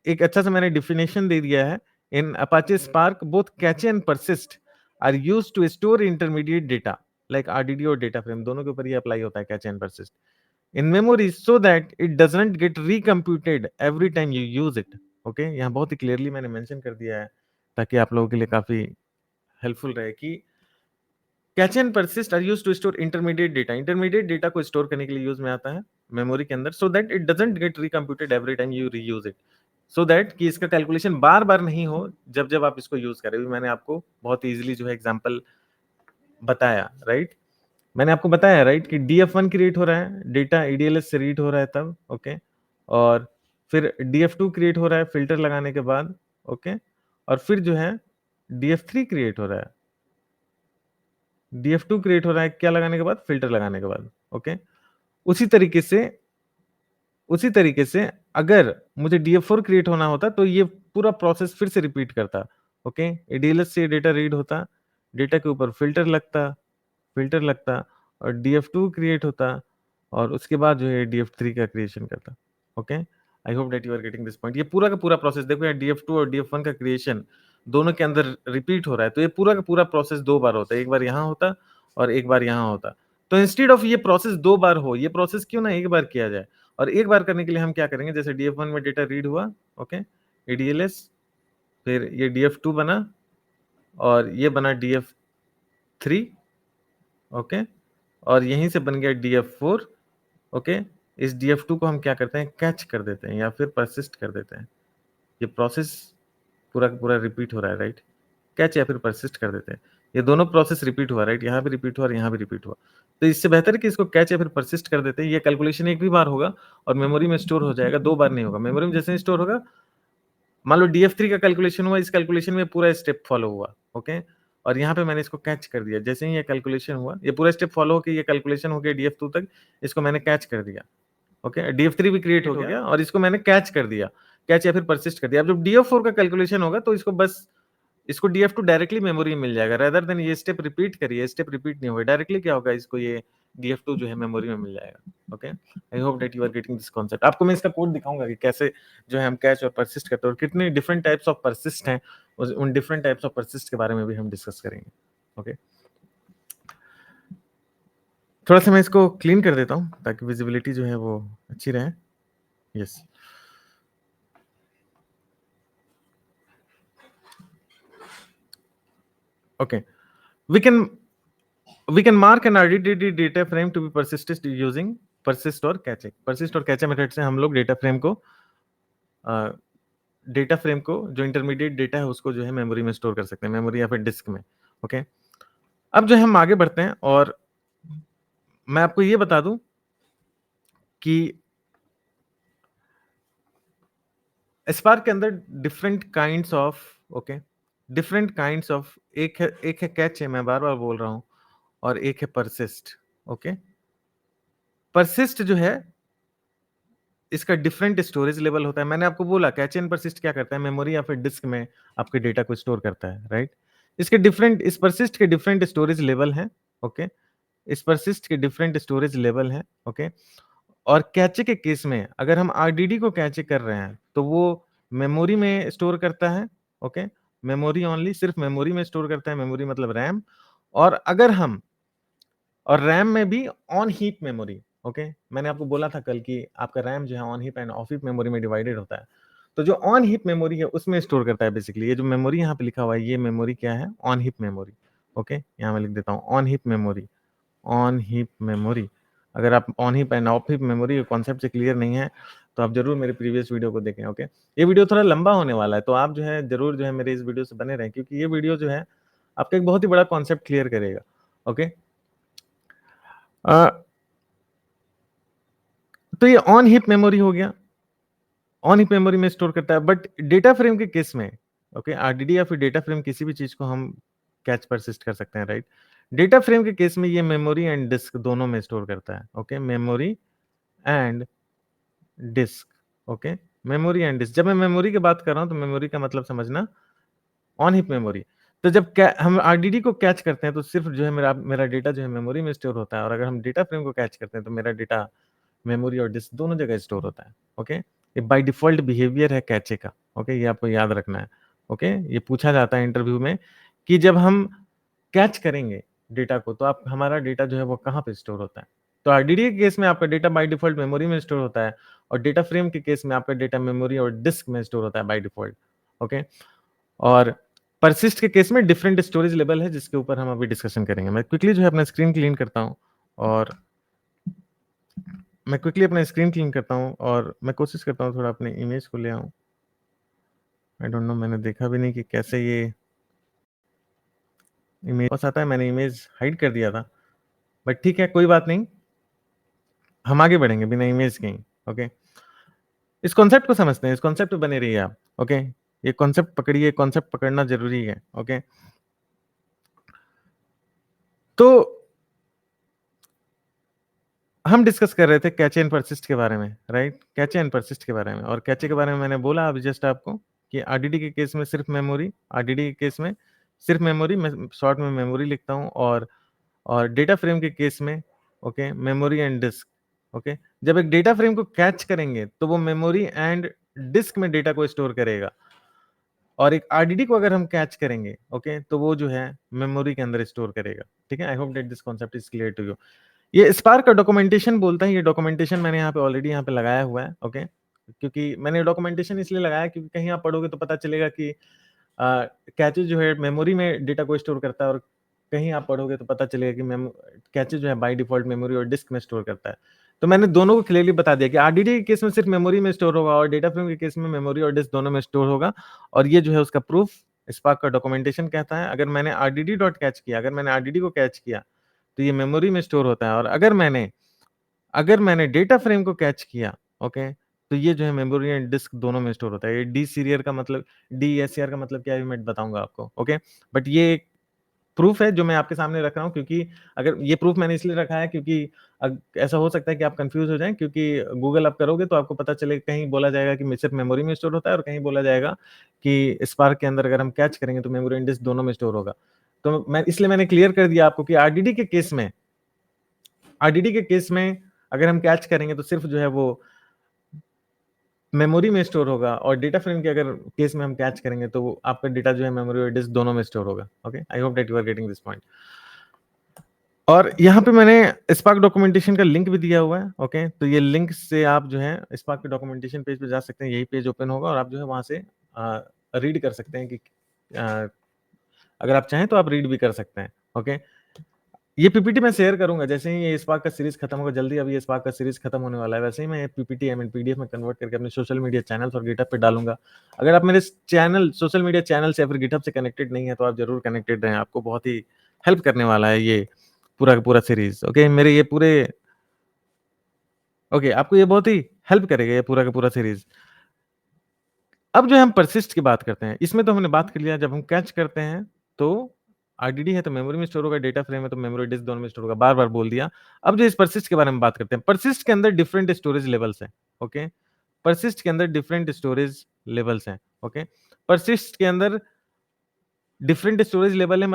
एक अच्छा सा मैंने डिफिनेशन दे दिया है। In Apache Spark both cache and persist are used to store intermediate data like RDD और डेटा फ्रेम, दोनों के ऊपर ये अप्लाई होता है, cache and persist in memory so that it doesn't get recomputed every time you use it। Okay, यहाँ बहुत ही clearly मैंने मेंशन कर दिया है ताकि आप लोगों के लिए काफी हेल्पफुल रहे कि cache and persist are used to store intermediate data, intermediate data को स्टोर करने के लिए यूज में आता है मेमोरी के अंदर, so that it doesn't get recomputed every time you reuse it, so that कि इसका कैलकुलेशन बार बार नहीं हो जब जब आप इसको यूज करें। मैंने आपको बहुत इजीली जो है एग्जांपल बताया, राइट, मैंने आपको बताया राइट कि DF1 क्रिएट हो रहा है, डेटा EDLS से रीड हो रहा है तब, ओके, और फिर DF2 क्रिएट हो रहा है फिल्टर लगाने के बाद, ओके, और फिर जो है DF3 क्रिएट हो रहा है, DF2 क्रिएट हो रहा है क्या लगाने के बाद, फिल्टर लगाने के बाद, ओके। उसी तरीके से अगर मुझे DF4 क्रिएट होना होता तो ये पूरा प्रोसेस फिर से रिपीट करता, ओके, EDLS से डेटा रीड होता, डेटा के ऊपर फिल्टर लगता और DF2 क्रिएट होता और उसके बाद जो है DF3 का क्रिएशन करता। Okay, I hope that you are getting this point. ये पूरा का पूरा प्रोसेस देखो यार, DF2 और DF1 का क्रिएशन दोनों के अंदर रिपीट हो रहा है, तो ये पूरा का पूरा प्रोसेस 2 बार होता है, एक बार यहाँ होता और एक बार यहाँ होता। तो इंस्टेड ऑफ ये प्रोसेस 2 बार हो, ये प्रोसेस क्यों ना एक बार किया जाए, और एक बार करने के लिए हम क्या करेंगे, जैसे DF1 में डेटा रीड हुआ, ओके, EDLS, फिर ये DF2 बना और ये बना DF3, ओके, और यहीं से बन गया DF4, ओके। इस DF2 को हम क्या करते हैं, कैच कर देते हैं या फिर परसिस्ट कर देते हैं। ये प्रोसेस पूरा का पूरा रिपीट हो रहा है, राइट, कैच या फिर परसिस्ट कर देते हैं, ये दोनों प्रोसेस रिपीट हुआ, राइट, यहाँ भी रिपीट हुआ और यहाँ भी रिपीट हुआ। तो इससे बेहतर है कि इसको कैच या फिर परसिस्ट कर देते हैं, ये कैलकुलेशन एक भी बार होगा और मेमोरी में स्टोर हो जाएगा, 2 बार नहीं होगा। मेमोरी में जैसे ही स्टोर होगा, मान लो DF3 का कैलकुलेशन हुआ, इस कैलकुलेशन में पूरा स्टेप फॉलो हुआ, ओके, और यहाँ पे मैंने इसको कैच कर दिया, जैसे ही ये कैलकुलेशन हुआ, ये पूरा स्टेप फॉलो होकर ये कैलकुलेशन हो गया DF2 तक, इसको मैंने कैच कर दिया, ओके, DF3 भी क्रिएट हो गया और इसको मैंने कैच कर दिया, कैच या फिर परसिस्ट कर दिया। अब जब DF4 का कैलकुलेशन होगा तो इसको DF2 डायरेक्टली मेमोरी में मिल जाएगा, रेदर देन ये स्टेप रिपीट करिए, स्टेप रिपीट नहीं होगा, डायरेक्टली क्या होगा, इसको ये DF2 जो है मेमोरी में मिल जाएगा। Okay, I hope that you are getting this concept. आपको मैं इसका कोड दिखाऊंगा कि कैसे जो है हम कैच और परसिस्ट करते हैं और कितने डिफरेंट टाइप्स ऑफ परसिस्ट हैं, उन डिफरेंट टाइप्स ऑफ परसिस्ट के बारे में भी हम डिस्कस करेंगे। ओके, थोड़ा सा मैं इसको क्लीन कर देता हूँ ताकि विजिबिलिटी जो है वो अच्छी रहे। Yes, okay, we can mark an RDD data frame to be persisted using persist और कैचे मेथड से हम लोग डेटा फ्रेम को जो इंटरमीडिएट डेटा है उसको जो है मेमोरी में स्टोर कर सकते हैं, मेमोरी या फिर डिस्क में। ओके, अब जो है हम आगे बढ़ते हैं और मैं आपको ये बता दूं कि स्पार्क के अंदर डिफरेंट काइंड्स ऑफ एक है कैच है, मैं बार बार बोल रहा हूं, और एक है परसिस्ट। ओके, परसिस्ट जो है इसका डिफरेंट स्टोरेज लेवल होता है। मैंने आपको बोला कैच एंड परसिस्ट क्या करता है, मेमोरी या फिर डिस्क में आपके डेटा को स्टोर करता है, राइट। इस परसिस्ट के डिफरेंट स्टोरेज लेवल हैं, ओके, इस परसिस्ट के डिफरेंट स्टोरेज लेवल हैं, ओके। और कैचे के केस में अगर हम RDD को कैचे कर रहे हैं तो वो मेमोरी में स्टोर करता है, ओके, मेमोरी ओनली, सिर्फ मेमोरी में स्टोर करता है, मेमोरी मतलब रैम। और रैम में भी ऑन हीप मेमोरी, ओके, मैंने आपको बोला था कल कि आपका रैम जो है on heap end of heap memory में डिवाइडेड होता है। तो जो ऑन हीप मेमोरी है उसमें स्टोर करता है बेसिकली। ये जो मेमोरी यहाँ पे लिखा हुआ है ये मेमोरी क्या है, ऑन हीप मेमोरी। ओके, यहाँ मैं लिख देता हूँ ऑन हीप मेमोरी। अगर आप on heap end of heap memory के कॉन्सेप्ट से क्लियर नहीं है तो आप जरूर मेरे प्रीवियस वीडियो को देखें। ओके, ये वीडियो थोड़ा लंबा होने वाला है तो आप जो है जरूर जो है मेरे इस वीडियो से बने रहें, क्योंकि ये वीडियो जो है आपका एक बहुत ही बड़ा कॉन्सेप्ट क्लियर करेगा। ओके, तो ये ऑन हीप मेमोरी हो गया, ऑन हीप मेमोरी में स्टोर करता है। बट डेटा फ्रेम के केस में ओके, आरडीडी या फिर डेटा फ्रेम किसी भी चीज को हम कैच परसिस्ट कर सकते हैं, राइट। डेटा फ्रेम के केस में ये मेमोरी एंड डिस्क दोनों में स्टोर करता है। Okay, memory and disk. Okay, memory and disk. जब मैं मेमोरी की बात कर रहा हूं तो मेमोरी का मतलब समझना ऑन हीप मेमोरी। तो जब हम आरडीडी को कैच करते हैं तो सिर्फ जो है मेरा मेरा डेटा जो है मेमोरी में स्टोर होता है, और अगर हम डेटा फ्रेम को कैच करते हैं तो मेरा डेटा मेमोरी और डिस्क दोनों जगह स्टोर होता है। ओके, ये बाय डिफॉल्ट बिहेवियर है कैचे का। ओके, ये आपको याद रखना है। ओके, ये पूछा जाता है इंटरव्यू में कि जब हम कैच करेंगे डेटा को तो आप हमारा डेटा जो है वो कहाँ पे स्टोर होता है। तो आरडीडी के केस में आपका डेटा बाय डिफॉल्ट मेमोरी में स्टोर होता है, और डेटा फ्रेम के केस में आपका डेटा मेमोरी और डिस्क में स्टोर होता है बाय डिफॉल्ट। ओके, और परसिस्ट के केस में डिफरेंट स्टोरेज लेवल है जिसके ऊपर हम अभी डिस्कशन करेंगे। मैं क्विकली जो है अपना स्क्रीन क्लीन करता हूँ और मैं कोशिश करता हूँ थोड़ा अपने इमेज को ले आऊँ। आई डोंट नो, मैंने देखा भी नहीं कि कैसे ये इमेज बस आता है। मैंने इमेज हाइड कर दिया था, बट ठीक है, कोई बात नहीं, हम आगे बढ़ेंगे बिना इमेज के ही। ओके, इस कॉन्सेप्ट को समझते हैं, इस कॉन्सेप्ट पे बने रहिए आप। ओके, ये कॉन्सेप्ट पकड़िए, कॉन्सेप्ट पकड़ना जरूरी है। ओके, तो हम डिस्कस कर रहे थे कैचे एंड परसिस्ट के बारे में, राइट। कैचे एंड परसिस्ट के बारे में, और कैचे के बारे में मैंने बोला अभी जस्ट आपको कि आरडीडी के केस में सिर्फ मेमोरी, आरडीडी के केस में सिर्फ मेमोरी, मैं शॉर्ट में मेमोरी लिखता हूँ, और डेटा फ्रेम के केस में okay memory and disk. Okay, जब एक डेटा फ्रेम को कैच करेंगे तो वो मेमोरी एंड डिस्क में डेटा को स्टोर करेगा, और एक आरडीडी को अगर हम कैच करेंगे ओके तो वो जो है मेमोरी के अंदर स्टोर करेगा। ठीक है, I hope that this concept is clear to you. ये स्पार्क का डॉक्यूमेंटेशन बोलता है, ये डॉक्यूमेंटेशन मैंने यहाँ पे ऑलरेडी यहाँ पे लगाया हुआ है। ओके, क्योंकि मैंने डॉक्यूमेंटेशन इसलिए लगाया क्योंकि कहीं आप पढ़ोगे तो पता चलेगा कि कैचे जो है मेमोरी में डेटा को स्टोर करता है, और कहीं आप पढ़ोगे तो पता चलेगा कि कैचे जो है बाय डिफॉल्ट मेमोरी और डिस्क में स्टोर करता है। तो मैंने दोनों को क्लियरली बता दिया कि आरडीडी के केस में सिर्फ मेमोरी में स्टोर होगा, और डेटा फ्रेम के केस में मेमोरी और डिस्क दोनों में स्टोर होगा। और ये जो है उसका प्रूफ स्पार्क का डॉक्यूमेंटेशन कहता है। अगर मैंने आरडीडी डॉट कैच किया, अगर मैंने आरडीडी को कैच किया तो ये मेमोरी में स्टोर होता है, और अगर मैंने डेटा फ्रेम को कैच किया ओके तो ये जो है मेमोरी एंड डिस्क दोनों में स्टोर होता है। ये डी सीरियर का मतलब, डी एस सी आर का मतलब क्या है मैं बताऊंगा आपको। ओके, बट ये एक प्रूफ है जो मैं आपके सामने रख रहा हूँ, क्योंकि अगर ये प्रूफ मैंने इसलिए रखा है क्योंकि ऐसा हो सकता है कि आप कंफ्यूज हो जाएं, क्योंकि गूगल आप करोगे तो आपको पता चलेगा, कहीं बोला जाएगा कि सिर्फ मेमोरी में स्टोर होता है, और कहीं बोला जाएगा कि स्पार्क के अंदर अगर हम कैच करेंगे तो मेमोरी एंड डिस्क दोनों में स्टोर होगा। तो मैंने क्लियर कर दिया आपको कि आरडीडी के केस में अगर हम कैच करेंगे तो सिर्फ जो है वो मेमोरी में स्टोर होगा, और डेटा फ्रेम के अगर केस में हम कैच करेंगे तो वो आपका डेटा जो है मेमोरी और डिस्क दोनों में स्टोर होगा। Okay, I hope that you are getting this point. और यहाँ पे मैंने स्पार्क डॉक्यूमेंटेशन का लिंक भी दिया हुआ है। ओके, तो ये लिंक से आप जो है स्पार्क के डॉक्यूमेंटेशन पेज पे जा सकते हैं, यही पेज ओपन होगा और आप जो है वहां से रीड कर सकते हैं कि अगर आप चाहें तो आप रीड भी कर सकते हैं। ओके, ये पीपीटी मैं शेयर करूंगा जैसे ही ये स्पार्क का सीरीज खत्म होगा, जल्दी अभी ये स्पार्क का सीरीज खत्म होने वाला है, वैसे ही मैं पीपीटी पीडीएफ में कन्वर्ट करके अपने सोशल मीडिया चैनल्स और गिटहब पे डालूंगा। अगर आप मेरे चैनल सोशल मीडिया चैनल से या फिर गिटहब से कनेक्टेड नहीं है तो आप जरूर कनेक्टेड रहें, आपको बहुत ही हेल्प करने वाला है ये पूरा का पूरा सीरीज। ओके, मेरे ये पूरे ओके आपको ये बहुत ही हेल्प करेगा ये पूरा का पूरा सीरीज। अब जो है हम परसिस्ट की बात करते हैं, इसमें तो हमने बात कर लिया जब हम कैच करते हैं तो आरडीडी है तो मेमोरी में स्टोर होगा, डेटा फ्रेम है तो मेमोरी डिस्क दोनों में स्टोर होगा, बार बार बोल दिया। अब जो इस परसिस्ट के बारे में बात करते हैं, परसिस्ट के अंदर डिफरेंट स्टोरेज लेवल्स हैं। ओके, परसिस्ट के अंदर डिफरेंट स्टोरेज लेवल्स हैं। ओके, परसिस्ट के अंदर डिफरेंट स्टोरेज लेवल है,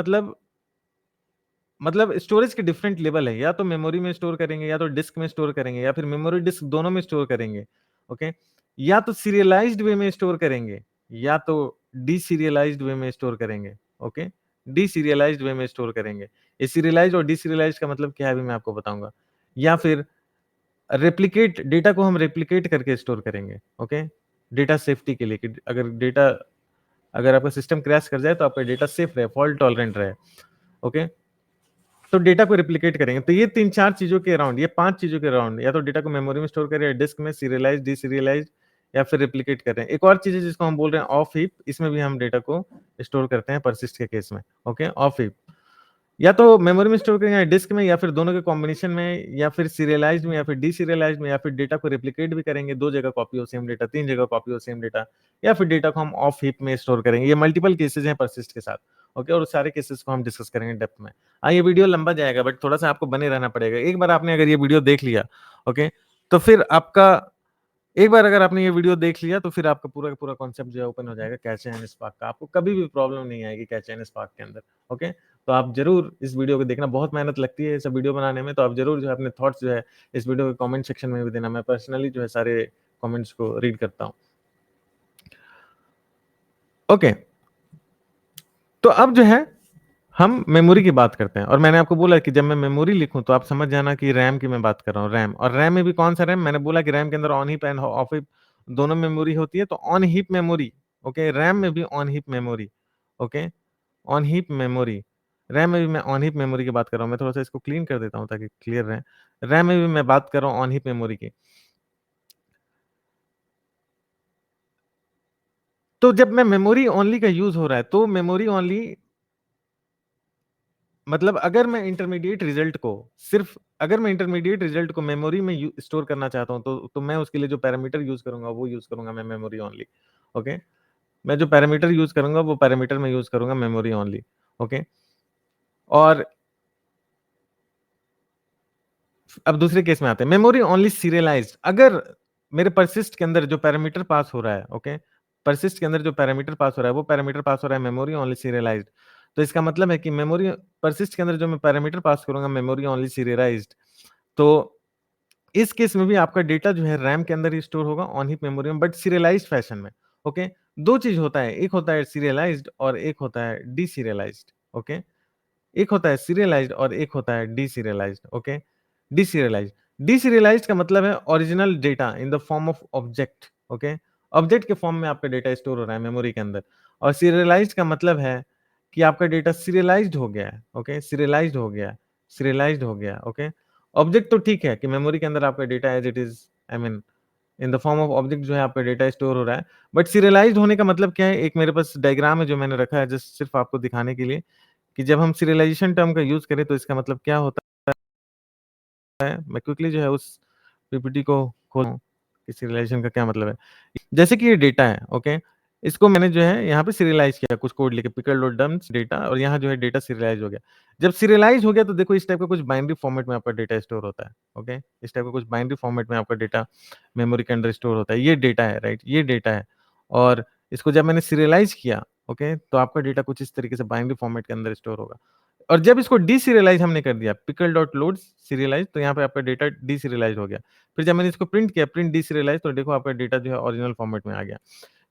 मतलब स्टोरेज के डिफरेंट लेवल है, या तो मेमोरी में स्टोर करेंगे, या तो डिस्क में स्टोर करेंगे, या फिर मेमोरी डिस्क दोनों में स्टोर करेंगे। ओके, या तो सीरियलाइज्ड वे में स्टोर करेंगे, या तो डीसीरियलाइज्ड वे में स्टोर करेंगे। ओके, डीसीरियलाइज्ड वे में स्टोर करेंगे। ये सीरियलाइज्ड और डीसीरियलाइज्ड का मतलब क्या है अभी मैं आपको बताऊंगा। या फिर रेप्लिकेट, डेटा को हम रेप्लिकेट करके स्टोर करेंगे। ओके, डेटा सेफ्टी के लिए कि अगर आपका सिस्टम क्रैश कर जाए तो आपका डेटा सेफ रहे, फॉल्ट टॉलरेंट रहे। ओके, तो डेटा को रिप्लिकेट करेंगे। तो ये 3-4 चीजों के अराउंड, ये 5 चीजों के अराउंड, या तो डेटा को मेमोरी में स्टोर करें, या डिस्क में सीरियलाइज, डीसीरियलाइज, या फिर रिप्लिकेट कर रहे हैं। एक और चीज है जिसको हम बोल रहे हैं ऑफ हीप, इसमें भी हम डेटा को स्टोर करते हैं परसिस्ट के केस में। Okay, of heap. या तो मेमोरी में स्टोर करेंगे या डिस्क में, या फिर दोनों के कॉम्बिनेशन में, या फिर सीरियलाइज्ड में, या फिर डीसीरियलाइज्ड में, या फिर डेटा को रेप्लिकेट भी करेंगे, 2 जगह कॉपी हो सेम डेटा, 3 जगह कॉपी हो सेम डेटा, या फिर डेटा को हम ऑफ हीप में स्टोर करेंगे। ये मल्टीपल केसेस हैं परसिस्ट के साथ। ओके, और सारे केसेस को हम डिस्कस करेंगे डेप्थ में। ये वीडियो लंबा जाएगा, बट थोड़ा-सा आपको बने रहना पड़ेगा। एक बार आपने अगर ये वीडियो देख लिया, ओके, तो फिर आपका एक बार अगर आपने ये वीडियो देख लिया, तो फिर आपका पूरा का पूरा कॉन्सेप्ट जो है ओपन हो जाएगा कैचे एंड स्पार्क का। आपको कभी भी प्रॉब्लम नहीं आएगी कैचे एंड स्पार्क के अंदर। ओके, तो आप ज़रूर इस वीडियो को देखना, बहुत मेहनत लगती है ये सब वीडियो बनाने में, तो आप ज़रूर जो है अपने थॉट्स जो है इस वीडियो के कमेंट सेक्शन में भी देना। मैं पर्सनली जो है सारे कमेंट्स को रीड करता हूँ। ओके, तो अब जो है हम मेमोरी की बात करते हैं, और मैंने आपको बोला कि जब मैं मेमोरी लिखूं तो आप समझ जाना कि रैम की मैं बात कर रहा हूं। रैम, और रैम में भी कौन सा रैम, मैंने बोला कि रैम के अंदर on heap end of heap दोनों मेमोरी होती है, तो on heap memory. Okay, RAM में भी on heap memory. Okay, on heap memory, RAM में भी मैं ऑन हीप मेमोरी की बात कर रहा हूं। मैं थोड़ा सा इसको क्लीन कर देता हूं ताकि क्लियर रहे। रैम में भी मैं बात कर रहा हूं ऑन हीप मेमोरी की। तो जब मैं मेमोरी ओनली का यूज हो रहा है, तो मेमोरी ओनली मतलब अगर मैं इंटरमीडिएट रिजल्ट को मेमोरी में स्टोर करना चाहता हूं, तो मैं उसके लिए जो पैरामीटर यूज करूंगा वो यूज करूंगा मैं मेमोरी ओनली। ओके, मैं जो पैरामीटर यूज करूंगा वो पैरामीटर में यूज करूंगा मेमोरी ओनली। ओके, और अब दूसरे केस में आते हैं, मेमोरी ओनली सीरियलाइज्ड। अगर मेरे परसिस्ट के अंदर जो पैरामीटर पास हो रहा है, ओके, परसिस्ट के अंदर जो पैरामीटर पास हो रहा है वो पैरामीटर पास हो रहा है मेमोरी ओनली सीरियलाइज्ड। तो इसका मतलब है कि मेमोरी परसिस्ट के अंदर जो मैं पैरामीटर पास करूंगा मेमोरी ओनली सीरियलाइज्ड, तो इस केस में भी आपका डेटा जो है रैम के अंदर ही स्टोर होगा ऑन हीप मेमोरी में, बट सीरियलाइज्ड फैशन में। ओके, दो चीज होता है, एक होता है सीरियलाइज्ड और एक होता है डीसीरियलाइज्ड। ओके, एक होता है सीरियलाइज्ड और एक होता है डीसीरियलाइज्ड। ओके, डीसीरियलाइज्ड, डीसीरियलाइज्ड का मतलब है original data in the form of object. Okay, object के फॉर्म में आपका डेटा स्टोर हो रहा है मेमोरी के अंदर। और सीरियलाइज्ड का मतलब है कि आपका डेटा सीरियलाइज्ड हो गया है। ओके, सीरियलाइज्ड हो गया, सीरियलाइज्ड हो गया। ओके, ऑब्जेक्ट तो ठीक है कि मेमोरी के अंदर आपका data as it is, I mean in the form of object जो है आपका डेटा स्टोर हो रहा है, बट सीरियलाइज्ड होने का मतलब क्या है? एक मेरे पास डायग्राम है जो मैंने रखा है जस्ट सिर्फ आपको दिखाने के लिए कि जब हम सीरियलाइजेशन टर्म का यूज करें तो इसका मतलब क्या होता है। मैं क्विकली जो है उस पीपीटी को खोल कि सीरियलाइजेशन का क्या मतलब है। जैसे कि ये डेटा है, ओके, इसको मैंने जो है यहाँ पे सीरियलाइज किया कुछ कोड लेके, पिकल डॉट डम्स डेटा, और यहाँ जो है डेटा सीरियलाइज हो गया। जब सीरियलाइज हो गया तो देखो इस टाइप का कुछ बाइनरी फॉर्मेट में आपका डेटा स्टोर होता है। ओके, इस टाइप का कुछ बाइनरी फॉर्मेट में आपका डेटा मेमोरी के अंदर स्टोर होता है। ये डेटा है, राइट, ये डेटा है। और इसको जब मैंने सीरियलाइज किया, ओके, तो आपका डेटा कुछ इस तरीके से बाइनरी फॉर्मेट के अंदर स्टोर होगा। और जब इसको डीसीरियलाइज हमने कर दिया, पिकल डॉट लोड सीरियलाइज, तो यहाँ पे आपका डेटा डीसीरियलाइज हो गया। फिर जब मैंने इसको प्रिंट किया, प्रिंट डीसीरियलाइज, तो देखो आपका डेटा जो है ओरिजिनल फॉर्मेट में आ गया।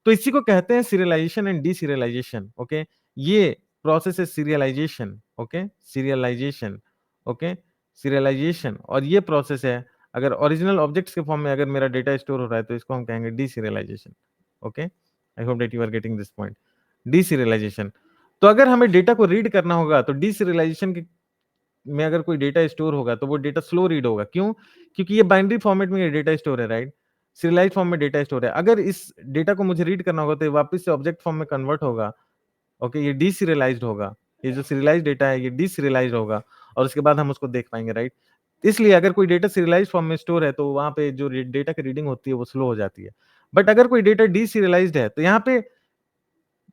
तो इसी को कहते हैं सीरियलाइजेशन एंड डीसीरियलाइजेशन। ओके, ये प्रोसेस है serialisation. Okay, serialisation. Okay, serialisation, और ये प्रोसेस है अगर ओरिजिनल ऑब्जेक्ट्स के फॉर्म में अगर मेरा डेटा स्टोर हो रहा है तो इसको हम कहेंगे deserialization. Okay, I hope that you are getting this point, deserialization. तो अगर हमें डेटा को रीड करना होगा तो डीसीरियलाइजेशन के में अगर कोई डेटा स्टोर होगा तो वो डेटा स्लो रीड होगा। क्यों? क्योंकि ये बाइनरी फॉर्मेट में ये डेटा स्टोर है, राइट? सीरियलाइज़ फॉर्म में डेटा स्टोर है। अगर इस डेटा को मुझे रीड करना होगा तो ये वापस से ऑब्जेक्ट फॉर्म में कन्वर्ट होगा। ओके, ये डीसीरियलाइज़्ड होगा। ये जो सीरियलाइज़्ड डेटा है ये डीसीरियलाइज़्ड होगा और उसके बाद हम उसको देख पाएँगे, राइट? इसलिए अगर कोई डेटा सीरियलाइज़्ड फॉर्म में स्टोर है तो वहाँ पे जो डेटा की रीडिंग होती है वो स्लो हो जाती है। बट अगर कोई डेटा डीसीरियलाइज़्ड है तो यहाँ पे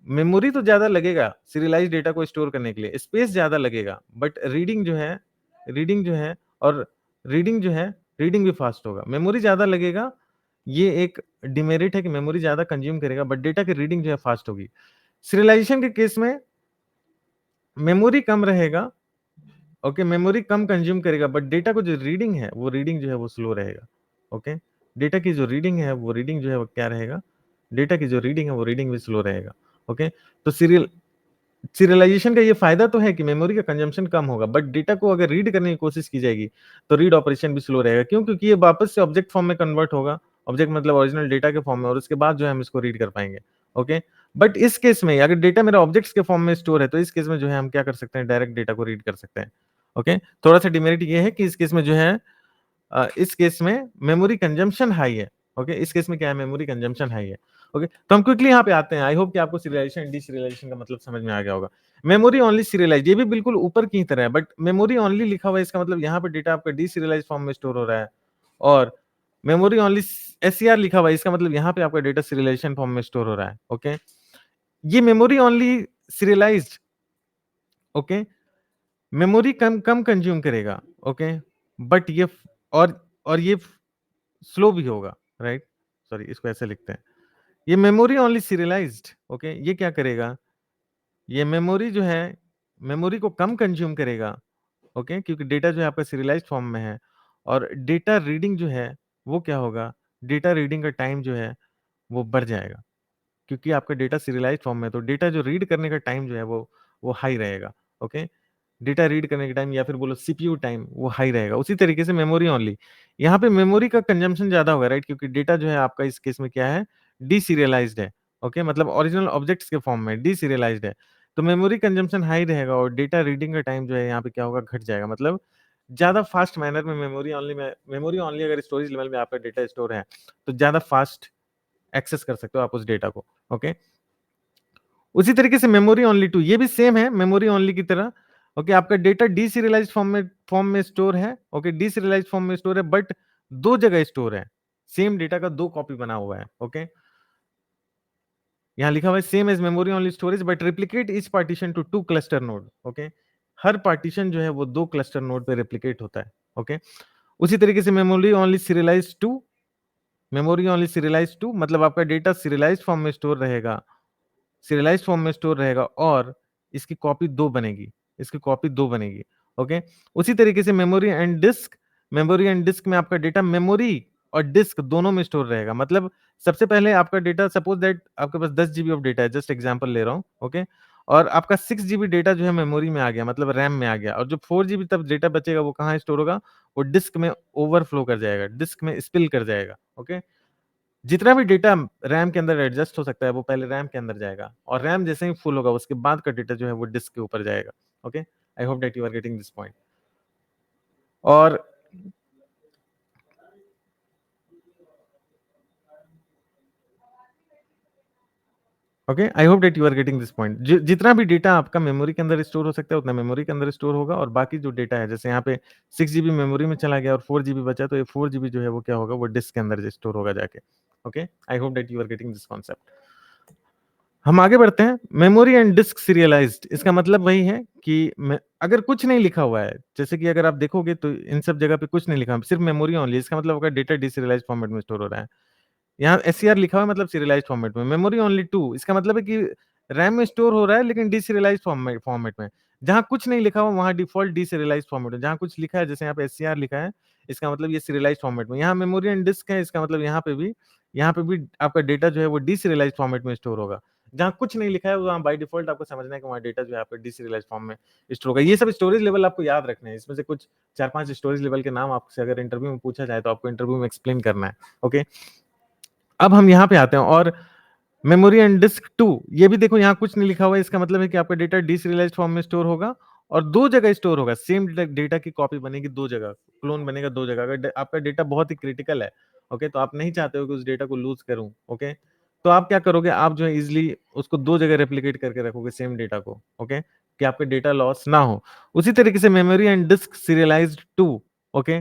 मेमोरी तो ज़्यादा लगेगा सीरियलाइज़्ड डेटा को स्टोर करने के लिए, स्पेस ज़्यादा लगेगा, बट रीडिंग जो है और रीडिंग जो है, रीडिंग भी फास्ट होगा। मेमोरी ज़्यादा लगेगा, ये एक डिमेरिट है कि मेमोरी ज़्यादा कंज़्यूम करेगा, बट डेटा की रीडिंग जो है फास्ट होगी। सीरियलाइज़ेशन के केस में मेमोरी कम रहेगा, ओके, मेमोरी कम कंज़्यूम करेगा, बट डेटा को जो रीडिंग है, वो रीडिंग जो है वो स्लो रहेगा, ओके। डेटा की जो रीडिंग है, वो रीडिंग जो है वो क्या रहेगा? डेटा की जो रीडिंग है, वो रीडिंग भी स्लो रहेगा, ओके। तो सीरियलाइजेशन का ये फायदा तो है कि मेमोरी का कंजम्पशन कम होगा, बट डेटा को अगर रीड करने की कोशिश की जाएगी तो रीड ऑपरेशन भी स्लो रहेगा। क्यों? क्योंकि ये वापस से ऑब्जेक्ट फॉर्म में कन्वर्ट होगा, ऑब्जेक्ट मतलब ओरिजिनल डेटा के फॉर्म में, और उसके बाद जो है हम इसको रीड कर पाएंगे। ओके, बट इस केस में अगर डेटा मेरा ऑब्जेक्ट्स के फॉर्म में स्टोर है तो इस केस में जो है हम क्या कर सकते हैं, डायरेक्ट डेटा को रीड कर सकते हैं। ओके, थोड़ा सा डिमेरिट ये है कि इस केस में जो है इस केस में मेमोरी कंजम्पशन हाई है। ओके, इस केस में क्या है, मेमोरी कंजम्पशन हाई है। ओके, तो हम क्विकली यहाँ पे आते हैं। आई होप कि आपको सीरियलाइजेशन एंड डीसीरियलाइजेशन का मतलब समझ में आ गया होगा। मेमोरी ओनली सीरियलाइज, ये भी बिल्कुल ऊपर की तरह है, बट मेमोरी ओनली लिखा हुआ है, इसका मतलब यहाँ पे डेटा आपका डीसीरियलाइज फॉर्म में स्टोर हो रहा है, और मेमोरी ओनली एससीआर लिखा हुआ है, इसका मतलब यहाँ पे आपका डेटा सीरियलाइजेशन फॉर्म में स्टोर हो रहा है। ओके, ये memory only serialized, okay, memory कम कम कंज्यूम करेगा, ओके, बट ये और ये स्लो भी होगा, राइट, सॉरी इसको ऐसे लिखते हैं, ये मेमोरी ओनली सीरियलाइज्ड, ओके, ये क्या करेगा, ये मेमोरी जो है, मेमोरी को कम कंज्यूम करेगा, ओके, क्योंकि डेटा जो है आपका सीरियलाइज्ड फॉर्म में है, और डेटा रीडिंग जो है वो क्या होगा, डेटा रीडिंग का टाइम जो है वो बढ़ जाएगा, क्योंकि आपका डेटा सीरियलाइज्ड फॉर्म में है, तो डेटा जो रीड करने का टाइम जो है वो हाई रहेगा, ओके, डेटा रीड करने के टाइम या फिर बोलो सीपीयू टाइम वो हाई रहेगा। उसी तरीके से मेमोरी ओनली, यहाँ पे मेमोरी का कंजम्पशन ज्यादा होगा, राइट, क्योंकि डेटा जो है आपका इस केस में क्या है, डीसीरियलाइज्ड है, ओके, मतलब ओरिजिनल ऑब्जेक्ट्स के फॉर्म में डीसीरियलाइज्ड है, तो मेमोरी कंजम्पशन हाई रहेगा और डेटा रीडिंग का टाइम जो है यहाँ पे क्या होगा, घट जाएगा, मतलब ज्यादा फास्ट मैनर में मेमोरी ओनली अगर स्टोरेज लेवल में आपका डेटा स्टोर है तो ज्यादा फास्ट एक्सेस कर सकते हो आप उस डेटा को, ओके। उसी तरीके से मेमोरी ओनली टू, ये भी सेम है मेमोरी ओनली की तरह, ओके, आपका डेटा डीसीरियलाइज्ड फॉर्म में स्टोर है, ओके, डीसीरियलाइज्ड फॉर्म में स्टोर है, बट दो जगह स्टोर है, सेम डेटा का दो कॉपी बना हुआ है, ओके, यहाँ लिखा हुआ है same as memory only storage but replicate each partition to two cluster node, okay, हर पार्टीशन जो है वो दो क्लस्टर नोड पे रेप्लिकेट होता है, ओके। उसी तरीके से मेमोरी ओनली सीरियलाइज टू मतलब आपका डेटा सीरियलाइज्ड फॉर्म में स्टोर रहेगा, सीरियलाइज्ड फॉर्म में स्टोर रहेगा, और इसकी कॉपी दो बनेगी, इसकी कॉपी दो बनेगी, ओके। उसी तरीके से मेमोरी एंड डिस्क में आपका डेटा मेमोरी और डिस्क दोनों में स्टोर रहेगा, मतलब सबसे पहले आपका डेटा, सपोज दैट आपके पास 10 जीबी ऑफ डेटा है, जस्ट एग्जांपल ले रहा हूँ, ओके, और आपका 6 जीबी डेटा जो है मेमोरी में आ गया, मतलब रैम में आ गया, और जो 4 जीबी तब डेटा बचेगा वो कहाँ स्टोर होगा, वो डिस्क में ओवरफ्लो कर जाएगा, डिस्क में स्पिल कर जाएगा, ओके। जितना भी डेटा रैम के अंदर एडजस्ट हो सकता है वो पहले रैम के अंदर जाएगा, और रैम जैसे ही फुल होगा उसके बाद का डेटा जो है वो डिस्क के ऊपर जाएगा, okay. I hope that you are getting this point. और okay, I hope that you are getting this point. जितना भी डेटा आपका मेमोरी के अंदर स्टोर हो सकता है उतना मेमोरी के अंदर स्टोर होगा, और बाकी जो डेटा है, जैसे यहाँ पे 6 जीबी मेमोरी में चला गया और 4 जीबी बचा, तो ये 4 जीबी जो है वो क्या होगा, वो डिस्क के अंदर स्टोर होगा जाके, okay. I hope that you are getting this concept. हम आगे बढ़ते हैं। मेमोरी एंड डिस्क सीरियलाइज्ड, इसका मतलब वही है कि अगर कुछ नहीं लिखा हुआ है, जैसे कि अगर आप देखोगे तो इन सब जगह पे कुछ नहीं लिखा है, सिर्फ मेमोरी ओनली, इसका मतलब होगा डेटा डीसीरियलाइज्ड फॉर्मेट में स्टोर हो रहा है। यहाँ एससीआर लिखा हुआ है मतलब सीरियलाइज्ड फॉर्मेट में। मेमोरी ओनली टू, इसका मतलब है कि रैम में स्टोर हो रहा है लेकिन डीसीरियलाइज्ड फॉर्मेट में। जहाँ कुछ नहीं लिखा हुआ वहाँ डिफॉल्ट डीसीरियलाइज्ड फॉर्मेट है, जहाँ कुछ लिखा है जैसे यहाँ पे एससीआर लिखा है, इसका मतलब ये सीरियलाइज्ड फॉर्मेट में। यहाँ मेमोरी एंड डिस्क है, इसका मतलब यहाँ पे भी आपका डेटा जो है वो डीसीरियलाइज्ड फॉर्मेट में स्टोर होगा। जहाँ कुछ नहीं लिखा है वहाँ बाय डिफॉल्ट आपको समझना है कि वहाँ डेटा जो है आपका डीसीरियलाइज्ड फॉर्म में स्टोर होगा। ये सब स्टोरेज लेवल आपको याद रखने हैं, इसमें से कुछ 4-5 स्टोरेज लेवल के नाम आपसे अगर इंटरव्यू में पूछा जाए तो आपको इंटरव्यू में एक्सप्लेन करना है, ओके। अब हम यहाँ पे आते हैं, और मेमोरी एंड डिस्क टू, ये भी देखो यहाँ कुछ नहीं लिखा हुआ है, इसका मतलब है कि आपका डेटा डीसीरियलाइज्ड फॉर्म में स्टोर होगा और दो जगह स्टोर होगा, सेम डेटा की कॉपी बनेगी दो जगह, क्लोन बनेगा दो जगह। अगर आपका डेटा बहुत ही क्रिटिकल है, ओके, तो आप नहीं चाहते हो कि उस डेटा को लूज करूं, ओके, तो आप क्या करोगे, आप जो है इजिली उसको दो जगह रेप्लिकेट करके रखोगे सेम डेटा को, ओके, कि आपका डेटा लॉस ना हो। उसी तरीके से memory and disk serialized two, okay,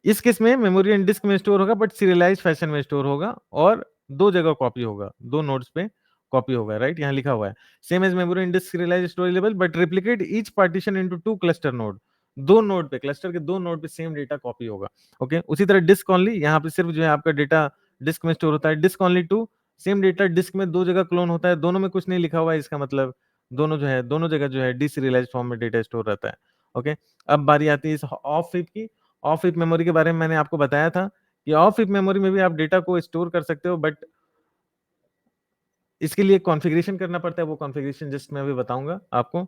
इस केस में मेमोरी एंड डिस्क में स्टोर होगा बट सीरियलाइज्ड फैशन में स्टोर होगा, और दो जगह कॉपी होगा, दो नोड्स पे कॉपी होगा, राइट, यहाँ लिखा हुआ है same as memory and disk serialized storage level but replicate each partition into two cluster node, दो नोड पे, क्लस्टर के दो नोड पे सेम डेटा कॉपी होगा, ओके। उसी तरह डिस्क ओनली, यहाँ पे सिर्फ जो है आपका डेटा डिस्क में स्टोर होता है, disk only two, same data disk में दो जगह क्लोन होता है, दोनों में कुछ नहीं लिखा हुआ है, इसका मतलब दोनों जगह जो है डीसीरियलाइज्ड फॉर्म में डेटा स्टोर रहता है, ओके। अब बारी आती है इस ऑफ हिप की। ऑफ हिप मेमोरी के बारे में मैंने आपको बताया था कि ऑफ हिप मेमोरी में भी आप डेटा को स्टोर कर सकते हो, बट इसके लिए कॉन्फ़िगरेशन करना पड़ता है, वो कॉन्फ़िगरेशन जस्ट मैं अभी बताऊंगा आपको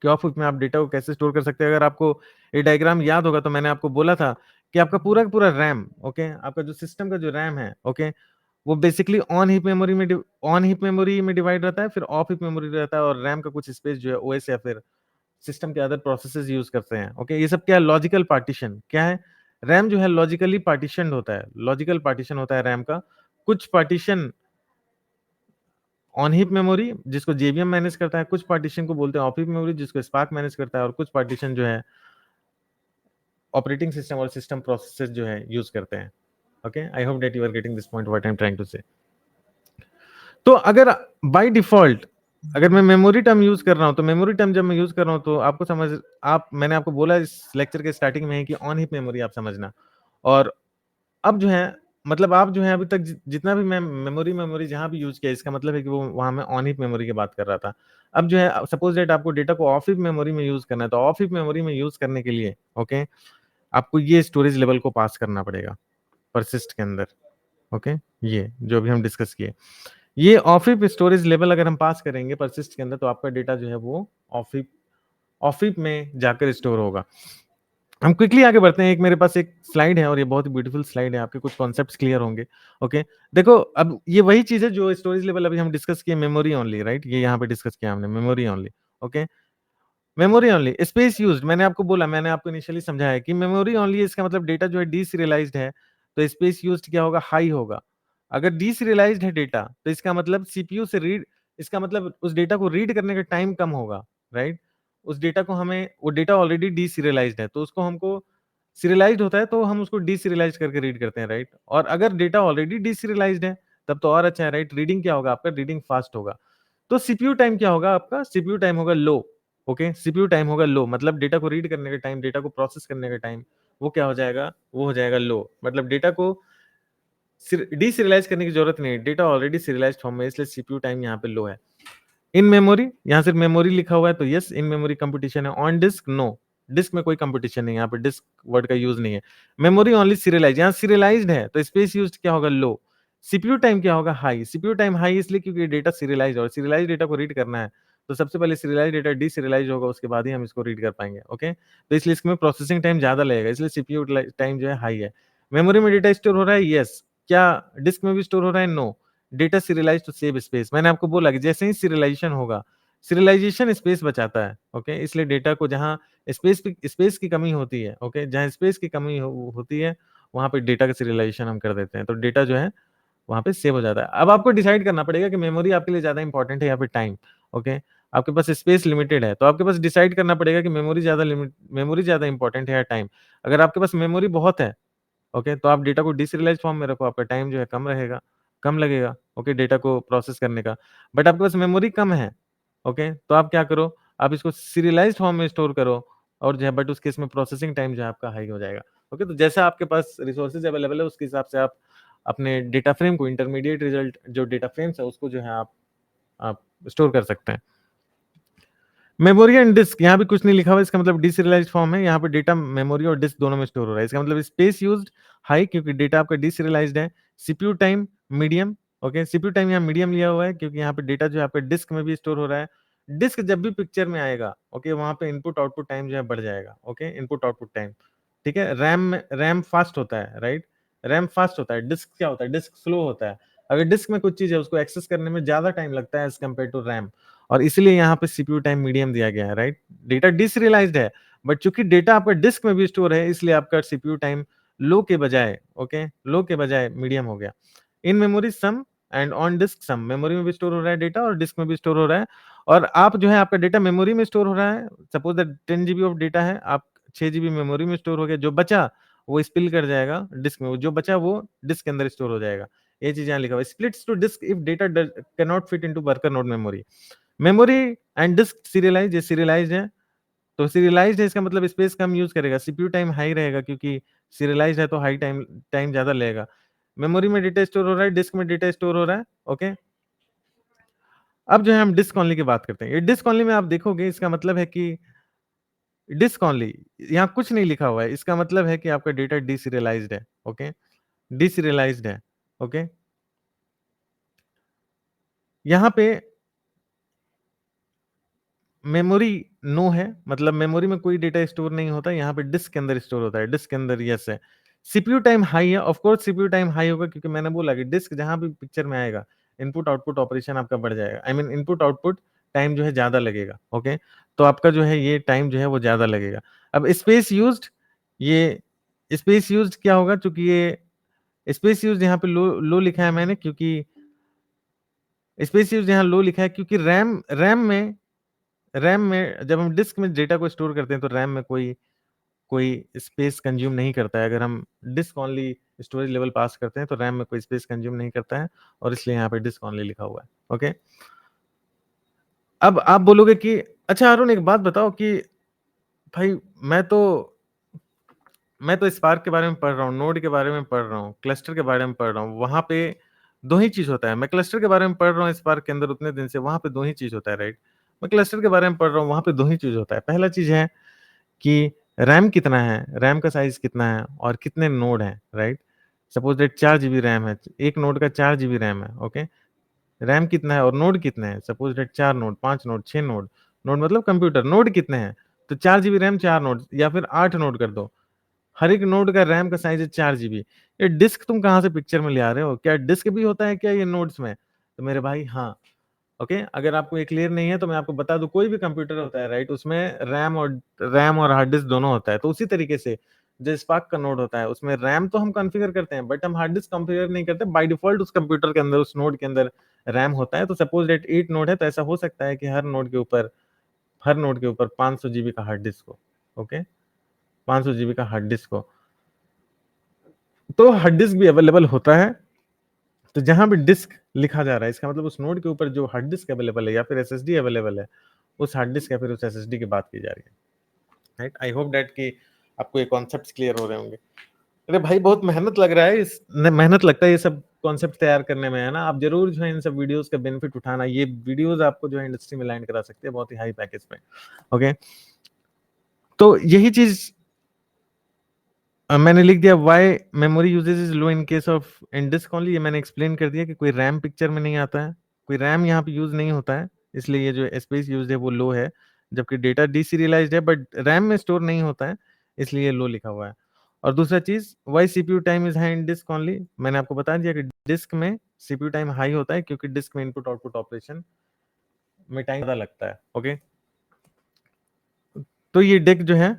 कि ऑफ हिप में आप डेटा को कैसे स्टोर कर सकते हैं। अगर आपको ये डायग्राम याद होगा तो मैंने आपको बोला था कि आपका पूरा का पूरा रैम, ओके, आपका जो सिस्टम का जो रैम है, ओके, वो बेसिकली ऑन हिप मेमोरी में डिवाइड रहता है, फिर ऑफ हिप मेमोरी रहता है, और रैम का कुछ स्पेस जो है ओएस या फिर सिस्टम के अदर प्रोसेसेस यूज करते हैं, ओके। ये सब क्या है, लॉजिकल पार्टीशन क्या है, रैम जो है लॉजिकली पार्टीशन होता है, लॉजिकल पार्टीशन होता है रैम का, कुछ पार्टीशन ऑन हीप मेमोरी जिसको जेवीएम मैनेज करता है, कुछ पार्टीशन को बोलते हैं ऑफ हीप मेमोरी जिसको स्पार्क मैनेज करता है, और कुछ पार्टीशन जो है ऑपरेटिंग सिस्टम और सिस्टम प्रोसेसेस जो है यूज करते हैं। Okay, I hope that you are getting this point what I am trying to say. तो अगर बाय डिफॉल्ट अगर मैं मेमोरी टर्म यूज कर रहा हूं, तो मेमोरी टर्म जब मैं यूज कर रहा हूं तो आपको समझ आप मैंने आपको बोला इस लेक्चर के स्टार्टिंग में है कि ऑन हीप मेमोरी आप समझना। और अब जो है मतलब आप जो है अभी तक जितना भी मैं मेमोरी मेमोरी जहां भी यूज किया, इसका मतलब है कि वो वहां मैं ऑन हीप मेमोरी की बात कर रहा था। अब जो है सपोज दैट आपको डेटा को ऑफ हीप मेमोरी में यूज करना है, तो ऑफ हीप मेमोरी में यूज करने के लिए ओके आपको ये स्टोरेज लेवल को पास करना पड़ेगा परसिस्ट के अंदर। ओके, ये जो भी हम डिस्कस किए, ये ऑफ हीप स्टोरेज लेवल अगर हम पास करेंगे परसिस्ट के अंदर, तो आपका डेटा जो है वो ऑफ हीप में जाकर स्टोर होगा। हम क्विकली आगे बढ़ते हैं। एक मेरे पास एक स्लाइड है और ये बहुत ही ब्यूटीफुल स्लाइड है, आपके कुछ कॉन्सेप्ट्स क्लियर होंगे। ओके, देखो अब ये वही चीज है जो स्टोरेज लेवल अभी हम डिस्कस किए, मेमोरी ओनली, राइट? ये यहाँ पे डिस्कस किया हमने, memory only. Okay, memory only space used, मैंने आपको बोला, मैंने आपको इनिशियली समझाया कि मेमोरी ओनली इसका मतलब डेटा जो है डीसीरियलाइज्ड है, तो स्पेस यूज्ड क्या होगा? हाई होगा। अगर डीसीरियलाइज्ड है डेटा, तो इसका मतलब सीपीयू से रीड, इसका मतलब उस डेटा को रीड करने का टाइम कम होगा, राइट? उस डेटा को हमें, वो डेटा ऑलरेडी डीसीरियलाइज्ड है तो उसको हमको, सीरियलाइज्ड होता है तो हम उसको डीसीरियलाइज करके रीड करते हैं, राइट? और अगर डेटा ऑलरेडी डीसीरियलाइज्ड है तब तो और अच्छा है, राइट? रीडिंग क्या होगा आपका? रीडिंग फास्ट होगा। तो सीपीयू टाइम क्या होगा आपका? सीपीयू टाइम होगा लो। ओके, सीपीयू टाइम होगा लो, मतलब डेटा को रीड करने का टाइम, डेटा को प्रोसेस करने का टाइम, वो क्या हो जाएगा? वो हो जाएगा लो। मतलब डेटा को डीसीरियलाइज करने की जरूरत नहीं है, डेटा ऑलरेडी सीरियलाइज्ड फॉर्म में, इसलिए सीपीयू टाइम यहाँ पे लो है। इन मेमोरी, यहाँ सिर्फ मेमोरी लिखा हुआ है तो यस इन मेमोरी कंपटीशन है। ऑन डिस्क नो, डिस्क में कोई कंपटीशन नहीं है, यहाँ पे डिस्क वर्ड का यूज नहीं है। मेमोरी ओनली सीरियलाइज, यहाँ सीरियलाइज्ड है तो स्पेस यूज्ड क्या होगा? लो। सीपीयू टाइम क्या होगा? हाई। सीपीयू टाइम हाई इसलिए क्योंकि डेटा सीरियलाइज, और सीरियलाइज डेटा को रीड करना है तो सबसे पहले सीरियलाइज डेटा डीसीरियलाइज होगा, उसके बाद ही हम इसको रीड कर पाएंगे। ओके, तो इसलिए इसमें प्रोसेसिंग टाइम ज्यादा लगेगा, इसलिए सीपीयू टाइम जो है हाई है। मेमोरी में डेटा स्टोर हो रहा है, यस। क्या डिस्क में भी स्टोर हो रहा है? No. Data serialize to save space, मैंने आपको बोला कि जैसे ही सीरियलाइजेशन होगा, सीरियलाइजेशन स्पेस बचाता है। ओके, इसलिए डेटा को जहां स्पेस की कमी होती है, ओके, जहां स्पेस की कमी होती है वहां पे डेटा का सीरियलाइजेशन हम कर देते हैं, तो डेटा जो है वहां पे सेव हो जाता है। अब आपको डिसाइड करना पड़ेगा कि मेमोरी आपके लिए ज्यादा इंपॉर्टेंट है या फिर टाइम। ओके, आपके पास स्पेस लिमिटेड है तो आपके पास डिसाइड करना पड़ेगा कि मेमोरी ज्यादा इंपॉर्टेंट है या टाइम। अगर आपके पास मेमोरी बहुत है, ओके, तो आप डेटा को डिसीरियलाइज फॉर्म में रखो, आपका टाइम जो है कम रहेगा, कम लगेगा, ओके, डेटा को प्रोसेस करने का। बट आपके पास मेमोरी कम है, ओके, तो आप क्या करो? आप इसको सीरियलाइज्ड फॉर्म में स्टोर करो, और जो है बट उस केस में प्रोसेसिंग टाइम जो है आपका हाई हो जाएगा। ओके, तो जैसा आपके पास रिसोर्सेज अवेलेबल है उसके हिसाब से आप अपने डेटा फ्रेम को, इंटरमीडिएट रिजल्ट जो डेटा फ्रेम्स है उसको जो है आप स्टोर कर सकते हैं। मेमोरी एंड डिस्क, यहाँ भी कुछ नहीं लिखा हुआ, इसका मतलब डीसीरियलाइज्ड फॉर्म है, यहाँ पे डेटा मेमोरी और डिस्क दोनों में स्टोर हो रहा है। इसका मतलब स्पेस यूज्ड हाई क्योंकि डेटा आपका डीसीरियलाइज्ड है। CPU time medium, okay, CPU time यहाँ मीडियम लिया हुआ है क्योंकि यहाँ पे डेटा जो है आपका डिस्क में भी स्टोर हो रहा है। डिस्क जब भी पिक्चर में आएगा, ओके, वहां पे इनपुट आउटपुट टाइम जो है बढ़ जाएगा। ओके, इनपुट आउटपुट टाइम, ठीक है। रैम फास्ट होता है, राइट? रैम फास्ट होता है, डिस्क क्या होता है? डिस्क स्लो होता है। अगर डिस्क में कुछ चीज है उसको एक्सेस करने में ज्यादा टाइम लगता है एज कम्पेयर टू रैम, और इसलिए यहाँ पे सीपीयू टाइम मीडियम दिया गया है, राइट? डेटा डिसरियलाइज्ड है बट चूंकि डेटा आपका डिस्क में भी स्टोर है इसलिए आपका सीपीयू टाइम लो के बजाय, ओके, लो के बजाय मीडियम हो गया। In memory some and on disk some, memory में भी स्टोर हो रहा है डेटा और डिस्क में भी स्टोर हो रहा है। और आप जो है आपका डेटा मेमोरी में स्टोर हो रहा है, suppose that 10 GB of data है, आप 6 GB मेमोरी में स्टोर हो गया, जो बचा वो स्पिल कर जाएगा डिस्क में, जो बचा वो डिस्क के अंदर स्टोर हो जाएगा। ये चीज यहाँ लिखा हुआ है, splits to disk if data can not fit into worker node memory. Memory and disk serialize, ये सीरियलाइज है तो सीरियलाइज है इसका मतलब स्पेस कम यूज करेगा, सीपीयू टाइम हाई रहेगा क्योंकि सीरियलाइज है तो हाई टाइम टाइम ज्यादा लेगा। मेमोरी में डेटा स्टोर हो रहा है, डिस्क में डेटा स्टोर हो रहा है। ओके, अब जो है हम डिस्क ऑनली की बात करते हैं। ये डिस्क ऑनली में आप देखोगे इसका मतलब है कि डिस्क ऑनली, यहाँ कुछ नहीं लिखा हुआ है, इसका मतलब है कि आपका डेटा डीसीरियलाइज्ड है। ओके, डीसीरियलाइज्ड है। ओके, यहाँ पे मेमोरी नो है, मतलब मेमोरी में कोई डेटा स्टोर नहीं होता, यहाँ पे डिस्क के अंदर स्टोर होता है, डिस्क के अंदर यस है। सीपीयू टाइम हाई है, of course CPU time high होगा क्योंकि मैंने बोला कि डिस्क जहां भी पिक्चर में आएगा इनपुट आउटपुट ऑपरेशन आपका बढ़ जाएगा, I mean input output time जो है ज्यादा लगेगा। ओके, तो आपका जो है ये टाइम जो है वो ज्यादा लगेगा। अब स्पेस यूज्ड, ये स्पेस यूज्ड क्या होगा? चूंकि ये स्पेस यूज यहाँ पे लो लो लिखा है मैंने, क्योंकि स्पेस यूज यहाँ लो लिखा है क्योंकि रैम में जब हम डिस्क में डेटा को स्टोर करते हैं तो रैम में कोई कोई स्पेस कंज्यूम नहीं करता है। अगर हम disc only storage level pass करते हैं तो रैम में कोई स्पेस कंज्यूम नहीं करता है, और इसलिए यहाँ पे डिस्क ओनली लिखा हुआ है। ओके, अब आप बोलोगे कि अच्छा अरुण एक बात बताओ कि भाई मैं तो स्पार्क के बारे में पढ़ रहा हूँ, नोड के बारे में पढ़ रहा हूँ, क्लस्टर के बारे में पढ़ रहा हूँ, वहां पे दो ही चीज होता है। मैं क्लस्टर के बारे में पढ़ रहा हूँ स्पार्क के अंदर उतने दिन से, वहां पे दो ही चीज होता है, राइट। मैं क्लस्टर के बारे में पढ़ रहा हूँ, वहां पे दो ही चीज होता है। पहला चीज है कि रैम कितना है, रैम का साइज कितना है, और कितने नोड हैं, right. Suppose that 4 GB RAM है, एक नोड का 4 GB रैम है। ओके, रैम कितना है और नोड कितने हैं, suppose that 4 node, 5 node, 6 node. Node मतलब कंप्यूटर, नोड कितने हैं, तो 4 GB रैम, 4 नोड, या फिर 8 नोड कर दो। हर एक नोड का रैम का साइज है 4 GB। ये डिस्क तुम कहाँ से पिक्चर में ले आ रहे हो, क्या डिस्क भी होता है क्या ये नोड्स में? तो मेरे भाई हाँ। ओके, अगर आपको ये क्लियर नहीं है तो मैं आपको बता दूं, कोई भी कंप्यूटर होता है, राइट, उसमें रैम और हार्ड डिस्क दोनों होता है। तो उसी तरीके से जो स्पार्क का नोड होता है उसमें रैम तो हम कॉन्फ़िगर करते हैं, बट हम हार्ड डिस्क कॉन्फ़िगर नहीं करते। बाय डिफॉल्ट उस कंप्यूटर के अंदर, उस नोड के अंदर रैम होता है। तो सपोज डेट 8 नोड है, तो ऐसा हो सकता है कि हर नोड के ऊपर 500 GB का हार्ड डिस्क हो। ओके, 500 GB का हार्ड डिस्क हो, तो हार्ड डिस्क भी अवेलेबल होता है। तो जहां भी डिस्क लिखा जा रहा है, इसका मतलब उस नोड के ऊपर जो हार्ड डिस्क अवेलेबल है या फिर एसएसडी अवेलेबल है, उस हार्ड डिस्क या फिर उस एसएसडी की बात की जा रही है, राइट। आई होप दैट कि आपको ये कॉन्सेप्ट्स क्लियर हो रहे होंगे। अरे भाई बहुत मेहनत लग रहा है, मेहनत लगता है ये सब कॉन्सेप्ट तैयार करने में, है ना। आप जरूर जो है इन सब वीडियोस का बेनिफिट उठाना। ये वीडियोस आपको जो है इंडस्ट्री में लैंड करा सकते हैं बहुत ही हाई पैकेज पे। ओके, तो यही चीज मैंने लिख दिया, why memory usage is low in case of in disk only. ये मैंने एक्सप्लेन कर दिया कि कोई रैम पिक्चर में नहीं आता है, कोई रैम यहाँ पे यूज नहीं होता है, इसलिए ये जो स्पेस यूज है वो लो है। जबकि डेटा डीसीरियलाइज्ड है बट रैम में स्टोर नहीं होता है, इसलिए ये लो लिखा हुआ है। और दूसरा चीज, why CPU time is high in disk only, मैंने आपको बता दिया कि डिस्क में सीपीयू टाइम हाई होता है क्योंकि डिस्क में इनपुट आउटपुट ऑपरेशन में टाइम ज्यादा लगता है। ओके, तो ये डिस्क जो है,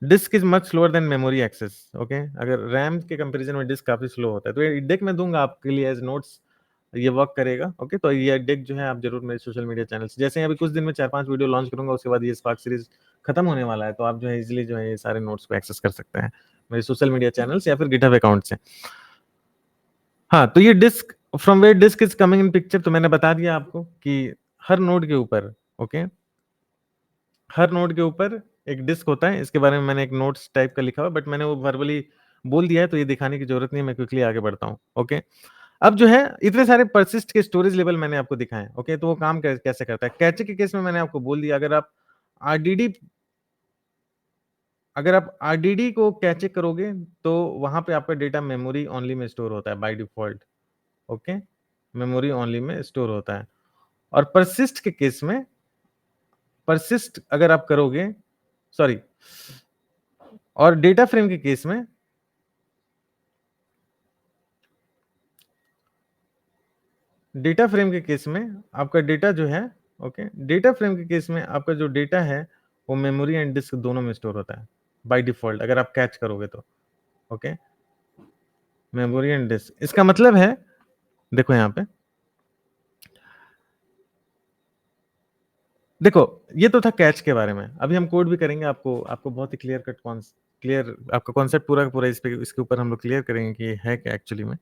disk is much slower than memory access. Okay, अगर रैम के कंपैरिजन में डिस्क काफी स्लो होता है। तो ये डिक मैं दूंगा आपके लिए एज नोट्स, ये वर्क करेगा। ओके, तो ये डिक जो है आप जरूर मेरे सोशल मीडिया चैनल से, जैसे अभी कुछ दिन में 4-5 वीडियो लॉन्च करूंगा, उसके बाद ये स्पार्क सीरीज खत्म होने वाला है, तो आप जो है इजिली जो है ये सारे नोट्स को एक्सेस कर सकते हैं मेरे सोशल मीडिया चैनल से या फिर गिटहब अकाउंट से। हाँ, तो ये disk, from where disk is coming in picture, तो मैंने बता दिया आपको कि हर नोड के ऊपर, ओके, हर नोड के ऊपर एक डिस्क होता है। इसके बारे में मैंने एक नोट्स टाइप का लिखा हुआ, बट मैंने वो वर्बली बोल दिया है, तो ये दिखाने की जरूरत नहीं है। मैं क्विकली आगे बढ़ता हूँ। ओके, अब जो है इतने सारे परसिस्ट के स्टोरेज लेवल मैंने आपको दिखाए। ओके, तो वो काम कैसे करता है। कैचे के केस में मैंने आपको बोल दिया, आरडीडी अगर आप आरडीडी को कैचे करोगे तो वहां पे आपका डेटा मेमोरी ओनली में स्टोर होता है by default. Okay, memory only में स्टोर होता है। और परसिस्ट के केस में, परसिस्ट अगर आप करोगे, सॉरी, और डेटा फ्रेम के केस में, डेटा फ्रेम के केस में आपका डेटा जो है, ओके, डेटा फ्रेम के केस में आपका जो डेटा है वो मेमोरी एंड डिस्क दोनों में स्टोर होता है बाय डिफॉल्ट, अगर आप कैच करोगे तो। ओके, मेमोरी एंड डिस्क, इसका मतलब है, देखो यहां पे, देखो ये तो था कैच के बारे में। अभी हम कोड भी करेंगे, आपको आपको बहुत ही क्लियर आपका कॉन्सेप्ट पूरा का पूरा इसके ऊपर हम लोग क्लियर करेंगे कि है क्या एक्चुअली में।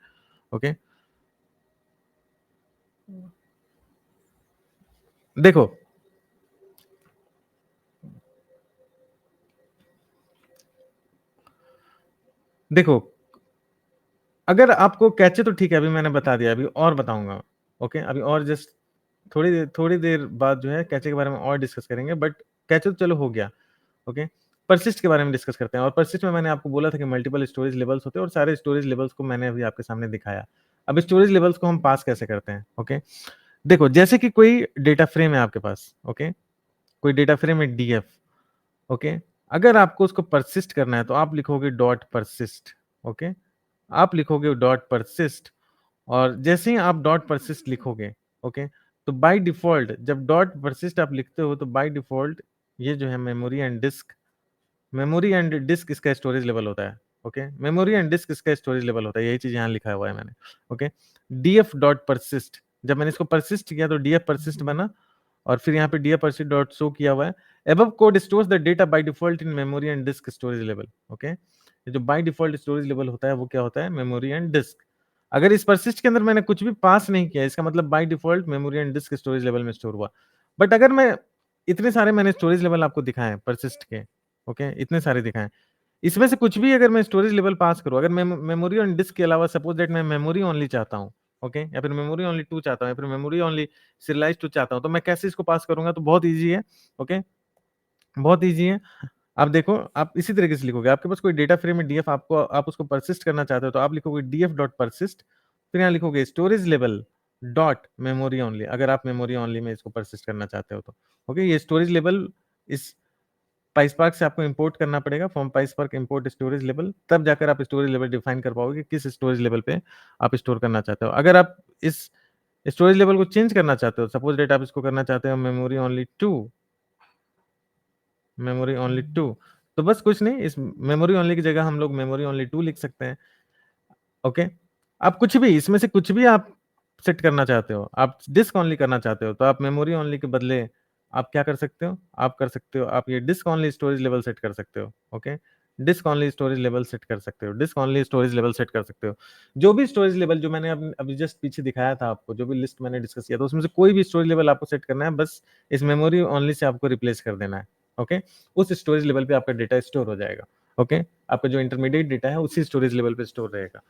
ओके, देखो देखो अगर आपको कैचे तो ठीक है, अभी मैंने बता दिया, अभी और बताऊंगा। ओके, अभी और जस्ट थोड़ी देर बाद जो है कैचे के बारे में और डिस्कस करेंगे, बट कैचे तो चलो हो गया। ओके, परसिस्ट के बारे में डिस्कस करते हैं। और परसिस्ट में मैंने आपको बोला था कि मल्टीपल स्टोरेज लेवल्स होते हैं, और सारे स्टोरेज लेवल्स को मैंने अभी आपके सामने दिखाया। अब स्टोरेज लेवल्स को हम पास कैसे करते हैं। ओके, देखो जैसे कि कोई डेटा फ्रेम है आपके पास। ओके, कोई डेटा फ्रेम है डीएफ। ओके, अगर आपको उसको परसिस्ट करना है तो आप लिखोगे डॉट परसिस्ट। ओके, आप लिखोगे डॉट परसिस्ट, और जैसे ही आप डॉट परसिस्ट लिखोगे, ओके, तो बाय डिफॉल्ट जब डॉट परसिस्ट आप लिखते हो तो बाय डिफॉल्ट ये जो है मेमोरी एंड डिस्क इसका स्टोरेज लेवल होता है। ओके, मेमोरी एंड डिस्क इसका स्टोरेज लेवल होता है, यही चीज यहाँ लिखा हुआ है मैंने। ओके, डीएफ डॉट परसिस्ट, जब मैंने इसको परसिस्ट किया तो डीएफ परसिस्ट बना, और फिर यहाँ पे डीएफ परसिस्ट डॉट शो किया हुआ है। Above code stores the data by default in memory and disk storage level. Okay, ये जो बाय डिफॉल्ट स्टोरेज लेवल होता है वो क्या होता है, मेमोरी एंड डिस्क। अगर इस परसिस्ट के अंदर मैंने कुछ भी पास नहीं किया, इसका मतलब by default memory and disk storage level में स्टोर हुआ। बट अगर मैं इतने सारे मैंने स्टोरेज लेवल आपको दिखाए परसिस्ट के, ओके, इतने सारे दिखाए, इसमें से कुछ भी अगर मैं स्टोरेज लेवल पास करूं, अगर मैं मेमोरी और डिस्क के अलावा सपोज दैट मैं मेमोरी ओनली चाहता हूं, ओके, या फिर मेमोरी ओनली 2 चाहता हूं, या फिर मेमोरी ओनली सीरियलाइज 2 चाहता हूं, तो मैं कैसे इसको पास करूंगा, तो बहुत ईजी है। ओके, बहुत ईजी है। आप देखो, आप इसी तरीके से लिखोगे, आपके पास कोई डेटा फ्रेम में डीएफ, आपको आप उसको परसिस्ट करना चाहते हो, तो आप लिखोगे डीएफ डॉट परसिस्ट, फिर यहाँ लिखोगे storage level dot memory only, अगर आप मेमोरी ओनली में इसको परसिस्ट करना चाहते हो तो। ओके, ये स्टोरेज लेवल इस पाइसपार्क से आपको इंपोर्ट करना पड़ेगा, फ्रॉम पाइसपार्क इंपोर्ट स्टोरेज लेवल, तब जाकर आप स्टोरेज लेवल डिफाइन कर पाओगे किस स्टोरेज लेवल पे आप स्टोर करना चाहते हो। अगर आप इस स्टोरेज लेवल को चेंज करना चाहते हो, सपोज डेट आप इसको करना चाहते हो मेमोरी ओनली 2, मेमोरी ओनली 2, तो बस कुछ नहीं, इस मेमोरी ओनली की जगह हम लोग मेमोरी ओनली 2 लिख सकते हैं। ओके, आप कुछ भी इसमें से कुछ भी आप सेट करना चाहते हो, आप डिस्क ओनली करना चाहते हो, तो आप मेमोरी ओनली के बदले आप क्या कर सकते हो, आप कर सकते हो, आप ये disk only storage level set कर सकते हो। Okay, disk only storage level set कर सकते हो, disk only storage level set कर सकते हो। जो भी स्टोरेज लेवल जो मैंने अभी जस्ट पीछे दिखाया था आपको, जो भी लिस्ट मैंने डिस्कस किया था, उसमें से कोई भी स्टोरेज लेवल आपको सेट करना है, बस इस मेमोरी ओनली से आपको रिप्लेस कर देना है। ओके, उस स्टोरेज लेवल पे आपका डेटा स्टोर हो जाएगा। ओके, आपका जो इंटरमीडिएट डेटा है उसी स्टोरेज लेवल पे स्टोर रहेगा।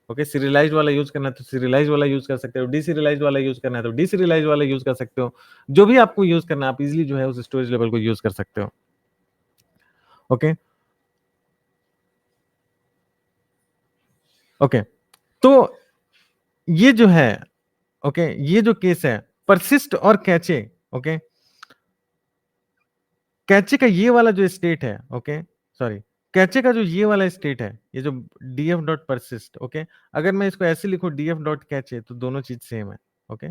ओके, सीरियलाइज वाला यूज करना है तो सीरियलाइज वाला यूज कर सकते हो, डीसीरियलाइज वाला यूज करना है तो डीसीरियलाइज वाला यूज कर सकते हो। जो भी आपको यूज करना है, आप इजीली जो है उस स्टोरेज लेवल को यूज कर सकते हो। ओके, ओके, तो ये जो है, ओके, ये जो केस है परसिस्ट और कैचे, ओके, कैचे का ये वाला जो स्टेट है, ओके, सॉरी, कैचे का जो ये वाला स्टेट है, ये जो डीएफ डॉट परसिस्ट, ओके, अगर मैं इसको ऐसे लिखूं डीएफ डॉट कैचे, तो दोनों चीज सेम है। ओके,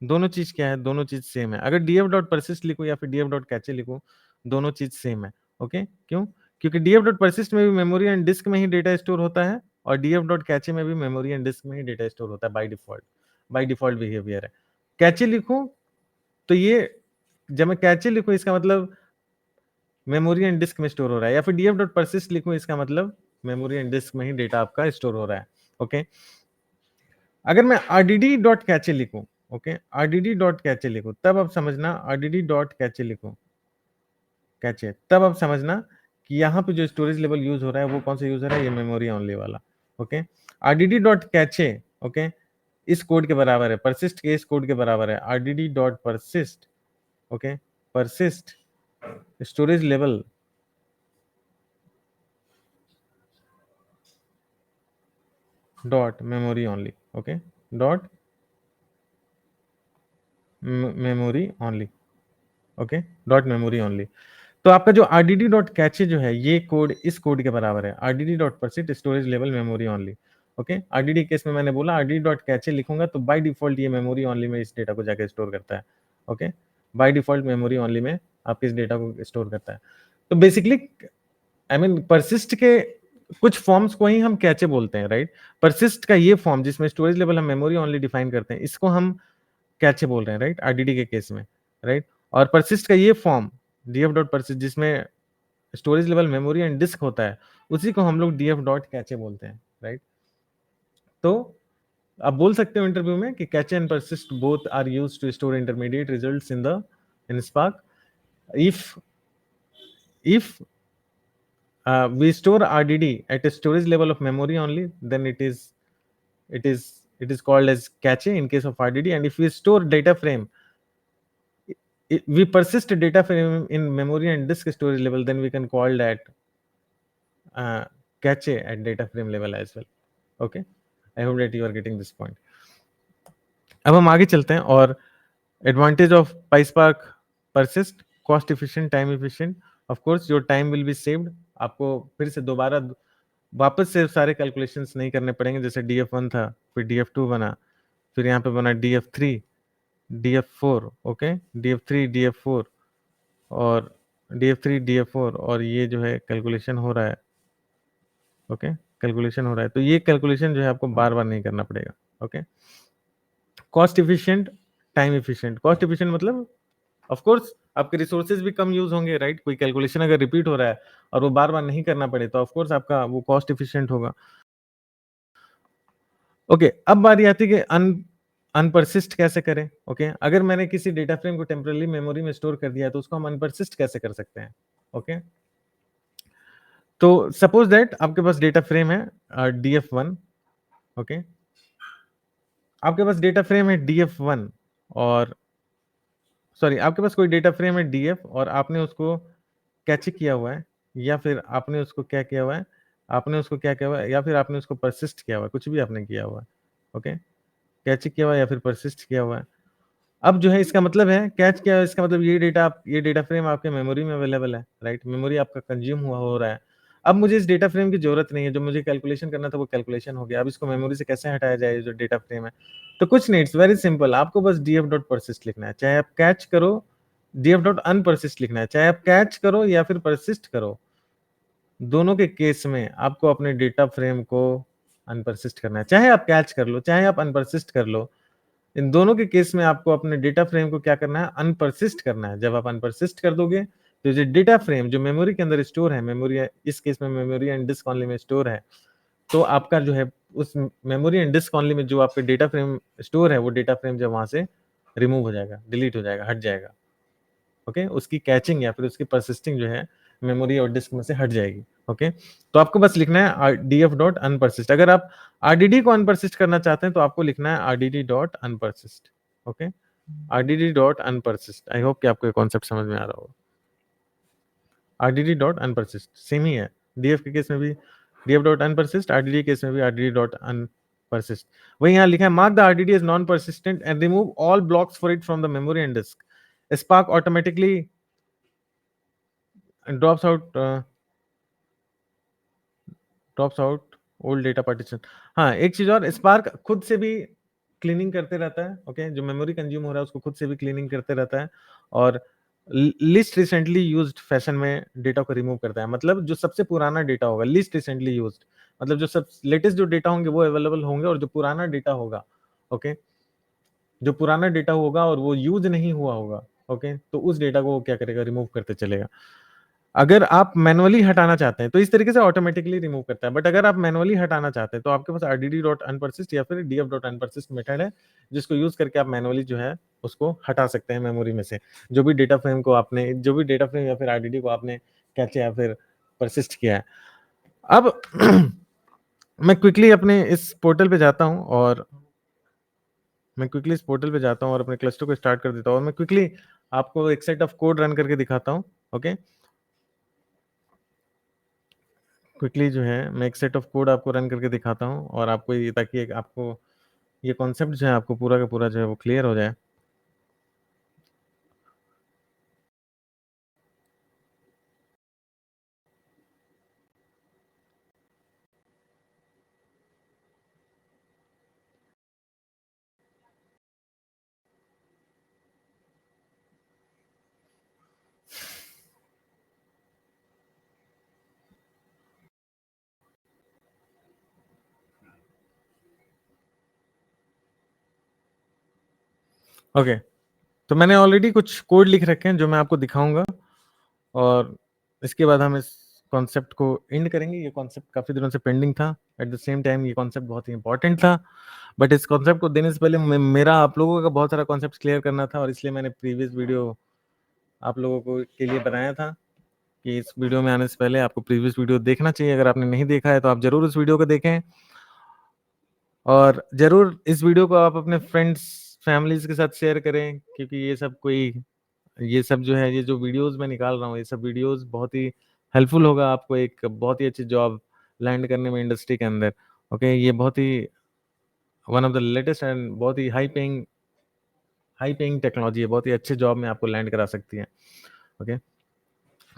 दोनों चीज क्या है, दोनों चीज सेम है। अगर डीएफ डॉट परसिस्ट लिखो या फिर डीएफ डॉट कैचे लिखो, दोनों चीज सेम है। ओके, क्यों? क्योंकि डीएफ डॉट परसिस्ट में भी मेमोरी एंड डिस्क में ही डेटा स्टोर होता है, और डीएफ डॉट कैचे में भी मेमोरी एंड डिस्क में ही डेटा स्टोर होता है बाय डिफॉल्ट बिहेवियर है। कैचे लिखो तो ये, जब मैं कैचे लिखूं इसका मतलब मेमोरी एंड डिस्क में स्टोर हो रहा है, या फिर डीएफ डॉट परसिस्ट लिखूं इसका मतलब मेमोरी एंड डिस्क में ही डेटा आपका स्टोर हो रहा है। ओके, अगर मैं आरडीडी डॉट कैचे लिखूं, ओके, आरडीडी डॉट कैचे लिखूं, तब आप समझना, आरडीडी डॉट कैचे लिखूं, कैचे, तब आप समझना कि यहाँ पे जो स्टोरेज लेवल यूज हो रहा है वो कौन सा यूज हो रहा है, ये मेमोरी ओनली वाला। Okay, RDD dot cache, okay, इस कोड के बराबर है, परसिस्ट के इस कोड के बराबर है, RDD dot persist, okay, persist storage level dot memory only, okay, dot memory only, okay, dot memory only. तो आपका जो आरडीडी डॉट कैचे जो है, ये कोड इस कोड के बराबर है, RDD dot persist storage level memory only. Okay, RDD case में मैंने बोला आरडीडी डॉट कैचे लिखूंगा तो बाय डिफॉल्ट ये मेमोरी ओनली में इस डेटा को जाके स्टोर करता है। Okay, by default memory only में आपके इस डेटा को स्टोर करता है। तो बेसिकली आई मीन परसिस्ट के कुछ फॉर्म्स को ही हम कैचे बोलते हैं, राइट। परसिस्ट का ये फॉर्म जिसमें स्टोरेज लेवल हम मेमोरी ओनली डिफाइन करते हैं, इसको हम कैचे बोल रहे हैं, राइट, आरडीडी के केस में, राइट। और परसिस्ट का ये फॉर्म डीएफ डॉट परसिस्ट जिसमें storage level memory and disk होता है, उसी को हम लोग डीएफ डॉट कैचे बोलते हैं, राइट। तो आप बोल सकते हो इंटरव्यू में कि cache and persist both are used to store intermediate results in Spark. If we store RDD at a storage level of memory only, then it is called as cache in case of RDD. And if we store data frame, we persist data frame in memory and disk storage level, then we can call that cache at data frame level as well. Okay, I hope that you are getting this point. अब हम आगे चलते हैं, और advantage of PySpark persist, cost efficient, time efficient. Of course your time will be saved, आपको फिर से दोबारा वापस से सारे कैलकुलेशंस नहीं करने पड़ेंगे। जैसे DF1 था, फिर DF2 बना, फिर यहाँ पे बना DF3, DF4, okay, DF3, DF4 और DF3, DF4, और ये जो है कैलकुलेशन हो रहा है, ओके, कैलकुलेशन हो रहा है, तो ये कैलकुलेशन जो है आपको बार-बार नहीं करना पड़ेगा। Okay, cost efficient, time efficient. Cost efficient मतलब ऑफ कोर्स आपके रिसोर्सेज भी कम यूज होंगे, राइट? कोई कैलकुलेशन अगर रिपीट हो रहा है और वो बार-बार नहीं करना पड़े, तो ऑफ कोर्स आपका वो कॉस्ट एफिशिएंट होगा। ओके, अब बारी आती है कि अनपर्सिस्ट कैसे करें? ओके, अगर मैंने किसी डेटा फ्रेम को टेम्परेरी मेमोरी में स्टोर कर दिया है, तो उसको हम अनपर्सिस्ट कैसे कर सकते हैं? ओके, तो सपोज दैट आपके पास डेटा फ्रेम है df1। ओके, आपके पास डेटा फ्रेम है df1 और सॉरी, आपके पास कोई डेटा फ्रेम है df और आपने उसको कैचे किया हुआ है, या फिर आपने उसको क्या किया हुआ है, आपने उसको क्या किया हुआ है, या फिर आपने उसको परसिस्ट किया हुआ है, कुछ भी आपने किया हुआ है। ओके, कैचे किया हुआ है या फिर परसिस्ट किया हुआ है। अब जो है इसका मतलब है कैच क्या है, इसका मतलब ये डेटा फ्रेम आपके मेमोरी में अवेलेबल है, राइट? मेमोरी आपका कंज्यूम हुआ हो रहा है। अब मुझे इस डेटा फ्रेम की जरूरत नहीं है, जो मुझे कैलकुलेशन करना था वो कैलकुलेशन हो गया। अब इसको मेमोरी से कैसे हटाया जाए, जो डेटा फ्रेम है? तो कुछ नहीं, इट्स वेरी सिंपल। आपको बस df डॉट परसिस्ट लिखना है, चाहे आप कैच करो, df डॉट अनपरसिस्ट लिखना है, चाहे आप कैच करो या फिर परसिस्ट करो, दोनों के केस में आपको अपने डेटा फ्रेम को अनपरसिस्ट करना है। चाहे आप कैच कर लो, चाहे आप अनपरसिस्ट कर लो, इन दोनों के केस में आपको अपने डेटा फ्रेम को क्या करना है? अनपरसिस्ट करना है। जब आप अनपरसिस्ट कर दोगे, तो जो डेटा फ्रेम जो मेमोरी के अंदर स्टोर है, मेमोरी इस केस में मेमोरी एंड डिस्क ओनली में स्टोर है, तो आपका जो है उस मेमोरी एंड डिस्क ओनली में जो आपका डेटा फ्रेम स्टोर है, वो डेटा फ्रेम जब वहां से रिमूव हो जाएगा, डिलीट हो जाएगा, हट जाएगा। ओके, उसकी कैचिंग या फिर उसकी परसिस्टिंग जो है मेमोरी और डिस्क में से हट जाएगी। ओके, तो आपको बस लिखना है df डॉट अनपरसिस्ट। अगर आप rdd को अनपरसिस्ट करना चाहते हैं, तो आपको लिखना है rdd dot unpersist. Okay, rdd dot unpersist. I hope कि आपको ये कॉन्सेप्ट समझ में आ रहा होगा। rdd डॉट अनपरसिस्ट सेम ही है, df के केस में भी df dot unpersist, rdd case में भी rdd डॉट अनपरसिस्ट। वही यहाँ लिखा है, mark the rdd is non persistent and remove all blocks for it from the memory and disk. Spark automatically drops out old data partition. हाँ, एक चीज और, स्पार्क खुद से भी क्लीनिंग करते रहता है। ओके, जो मेमोरी कंज्यूम हो रहा है उसको खुद से भी क्लीनिंग करते रहता है, और लिस्ट रिसेंटली यूज्ड फैशन में डेटा को रिमूव करता है। मतलब जो सबसे पुराना डेटा होगा, लिस्ट रिसेंटली यूज्ड मतलब जो सब लेटेस्ट जो डेटा होंगे वो अवेलेबल होंगे, और जो पुराना डेटा होगा, ओके, जो पुराना डेटा होगा और वो यूज नहीं हुआ होगा, ओके, तो उस डेटा को वो क्या करेगा? रिमूव करते चलेगा। अगर आप मैनुअली हटाना चाहते हैं, तो इस तरीके से ऑटोमेटिकली रिमूव करता है। बट अगर आप मैनुअली हटाना चाहते हैं, तो आपके पास rdd डॉट अनपरसिस्ट या फिर df डॉट अनपरसिस्ट मेथड है, जिसको यूज करके आप मैनुअली जो है उसको हटा सकते हैं मेमोरी में से, जो भी डेटा फ्रेम को आपने, जो भी डेटा फ्रेम या फिर rdd को आपने कैचे या फिर परसिस्ट किया है। अब मैं क्विकली अपने इस पोर्टल पे जाता हूँ और अपने क्लस्टर को स्टार्ट कर देता हूँ, और मैं क्विकली आपको एक सेट ऑफ कोड रन करके दिखाता हूँ। ओके, क्विकली जो है मैं एक सेट ऑफ कोड आपको रन करके दिखाता हूँ, और आपको ये, ताकि आपको ये कॉन्सेप्ट जो है आपको पूरा का पूरा जो है वो क्लियर हो जाए। ओके, तो मैंने ऑलरेडी कुछ कोड लिख रखे हैं जो मैं आपको दिखाऊंगा, और इसके बाद हम इस कॉन्सेप्ट को एंड करेंगे। ये कॉन्सेप्ट काफी दिनों से पेंडिंग था, एट द सेम टाइम ये कॉन्सेप्ट बहुत ही इंपॉर्टेंट था, बट इस कॉन्सेप्ट को देने से पहले मेरा आप लोगों का बहुत सारा कॉन्सेप्ट क्लियर करना था, और इसलिए मैंने प्रीवियस वीडियो आप लोगों को के लिए बनाया था कि इस वीडियो में आने से पहले आपको प्रीवियस वीडियो देखना चाहिए। अगर आपने नहीं देखा है तो आप जरूर इस वीडियो को देखें, और जरूर इस वीडियो को आप अपने फ्रेंड्स फैमिलीज के साथ शेयर करें, क्योंकि ये सब जो है, ये जो वीडियोस मैं निकाल रहा हूँ, ये सब वीडियोस बहुत ही हेल्पफुल होगा आपको एक बहुत ही अच्छी जॉब लैंड करने में इंडस्ट्री के अंदर। ओके, ये बहुत ही one of the latest and बहुत ही हाई पेइंग टेक्नोलॉजी है, बहुत ही अच्छे जॉब में आपको लैंड करा सकती है। ओके,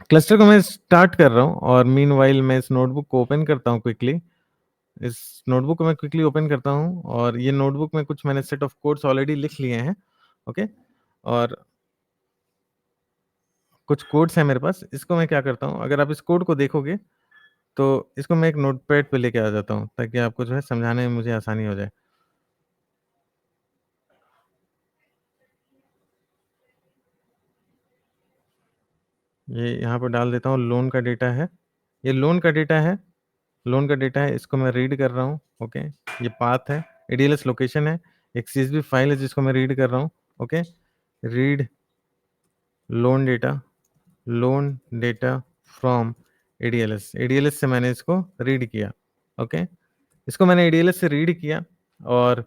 क्लस्टर को मैं स्टार्ट कर रहा हूँ, और मीनवाइल मैं इस नोटबुक को ओपन करता हूँ क्विकली। इस नोटबुक को मैं क्विकली ओपन करता हूँ, और ये नोटबुक में कुछ मैंने सेट ऑफ कोड्स ऑलरेडी लिख लिए हैं। ओके, और कुछ कोड्स हैं मेरे पास, इसको मैं क्या करता हूँ, अगर आप इस कोड को देखोगे तो इसको मैं एक नोटपैड पे लेके आ जाता हूँ ताकि आपको जो है समझाने में मुझे आसानी हो जाए। ये यहाँ पे डाल देता हूँ, लोन का डेटा है। ये लोन का डेटा है, लोन का डेटा है, इसको मैं रीड कर रहा हूँ, ओके। ये पाथ है, एडीएलएस लोकेशन है, एक सीएसवी फाइल है जिसको मैं रीड कर रहा हूँ, okay. Read loan data, loan data from ADLS, ADLS से मैंने इसको रीड किया, ओके। इसको मैंने एडीएलएस से रीड किया और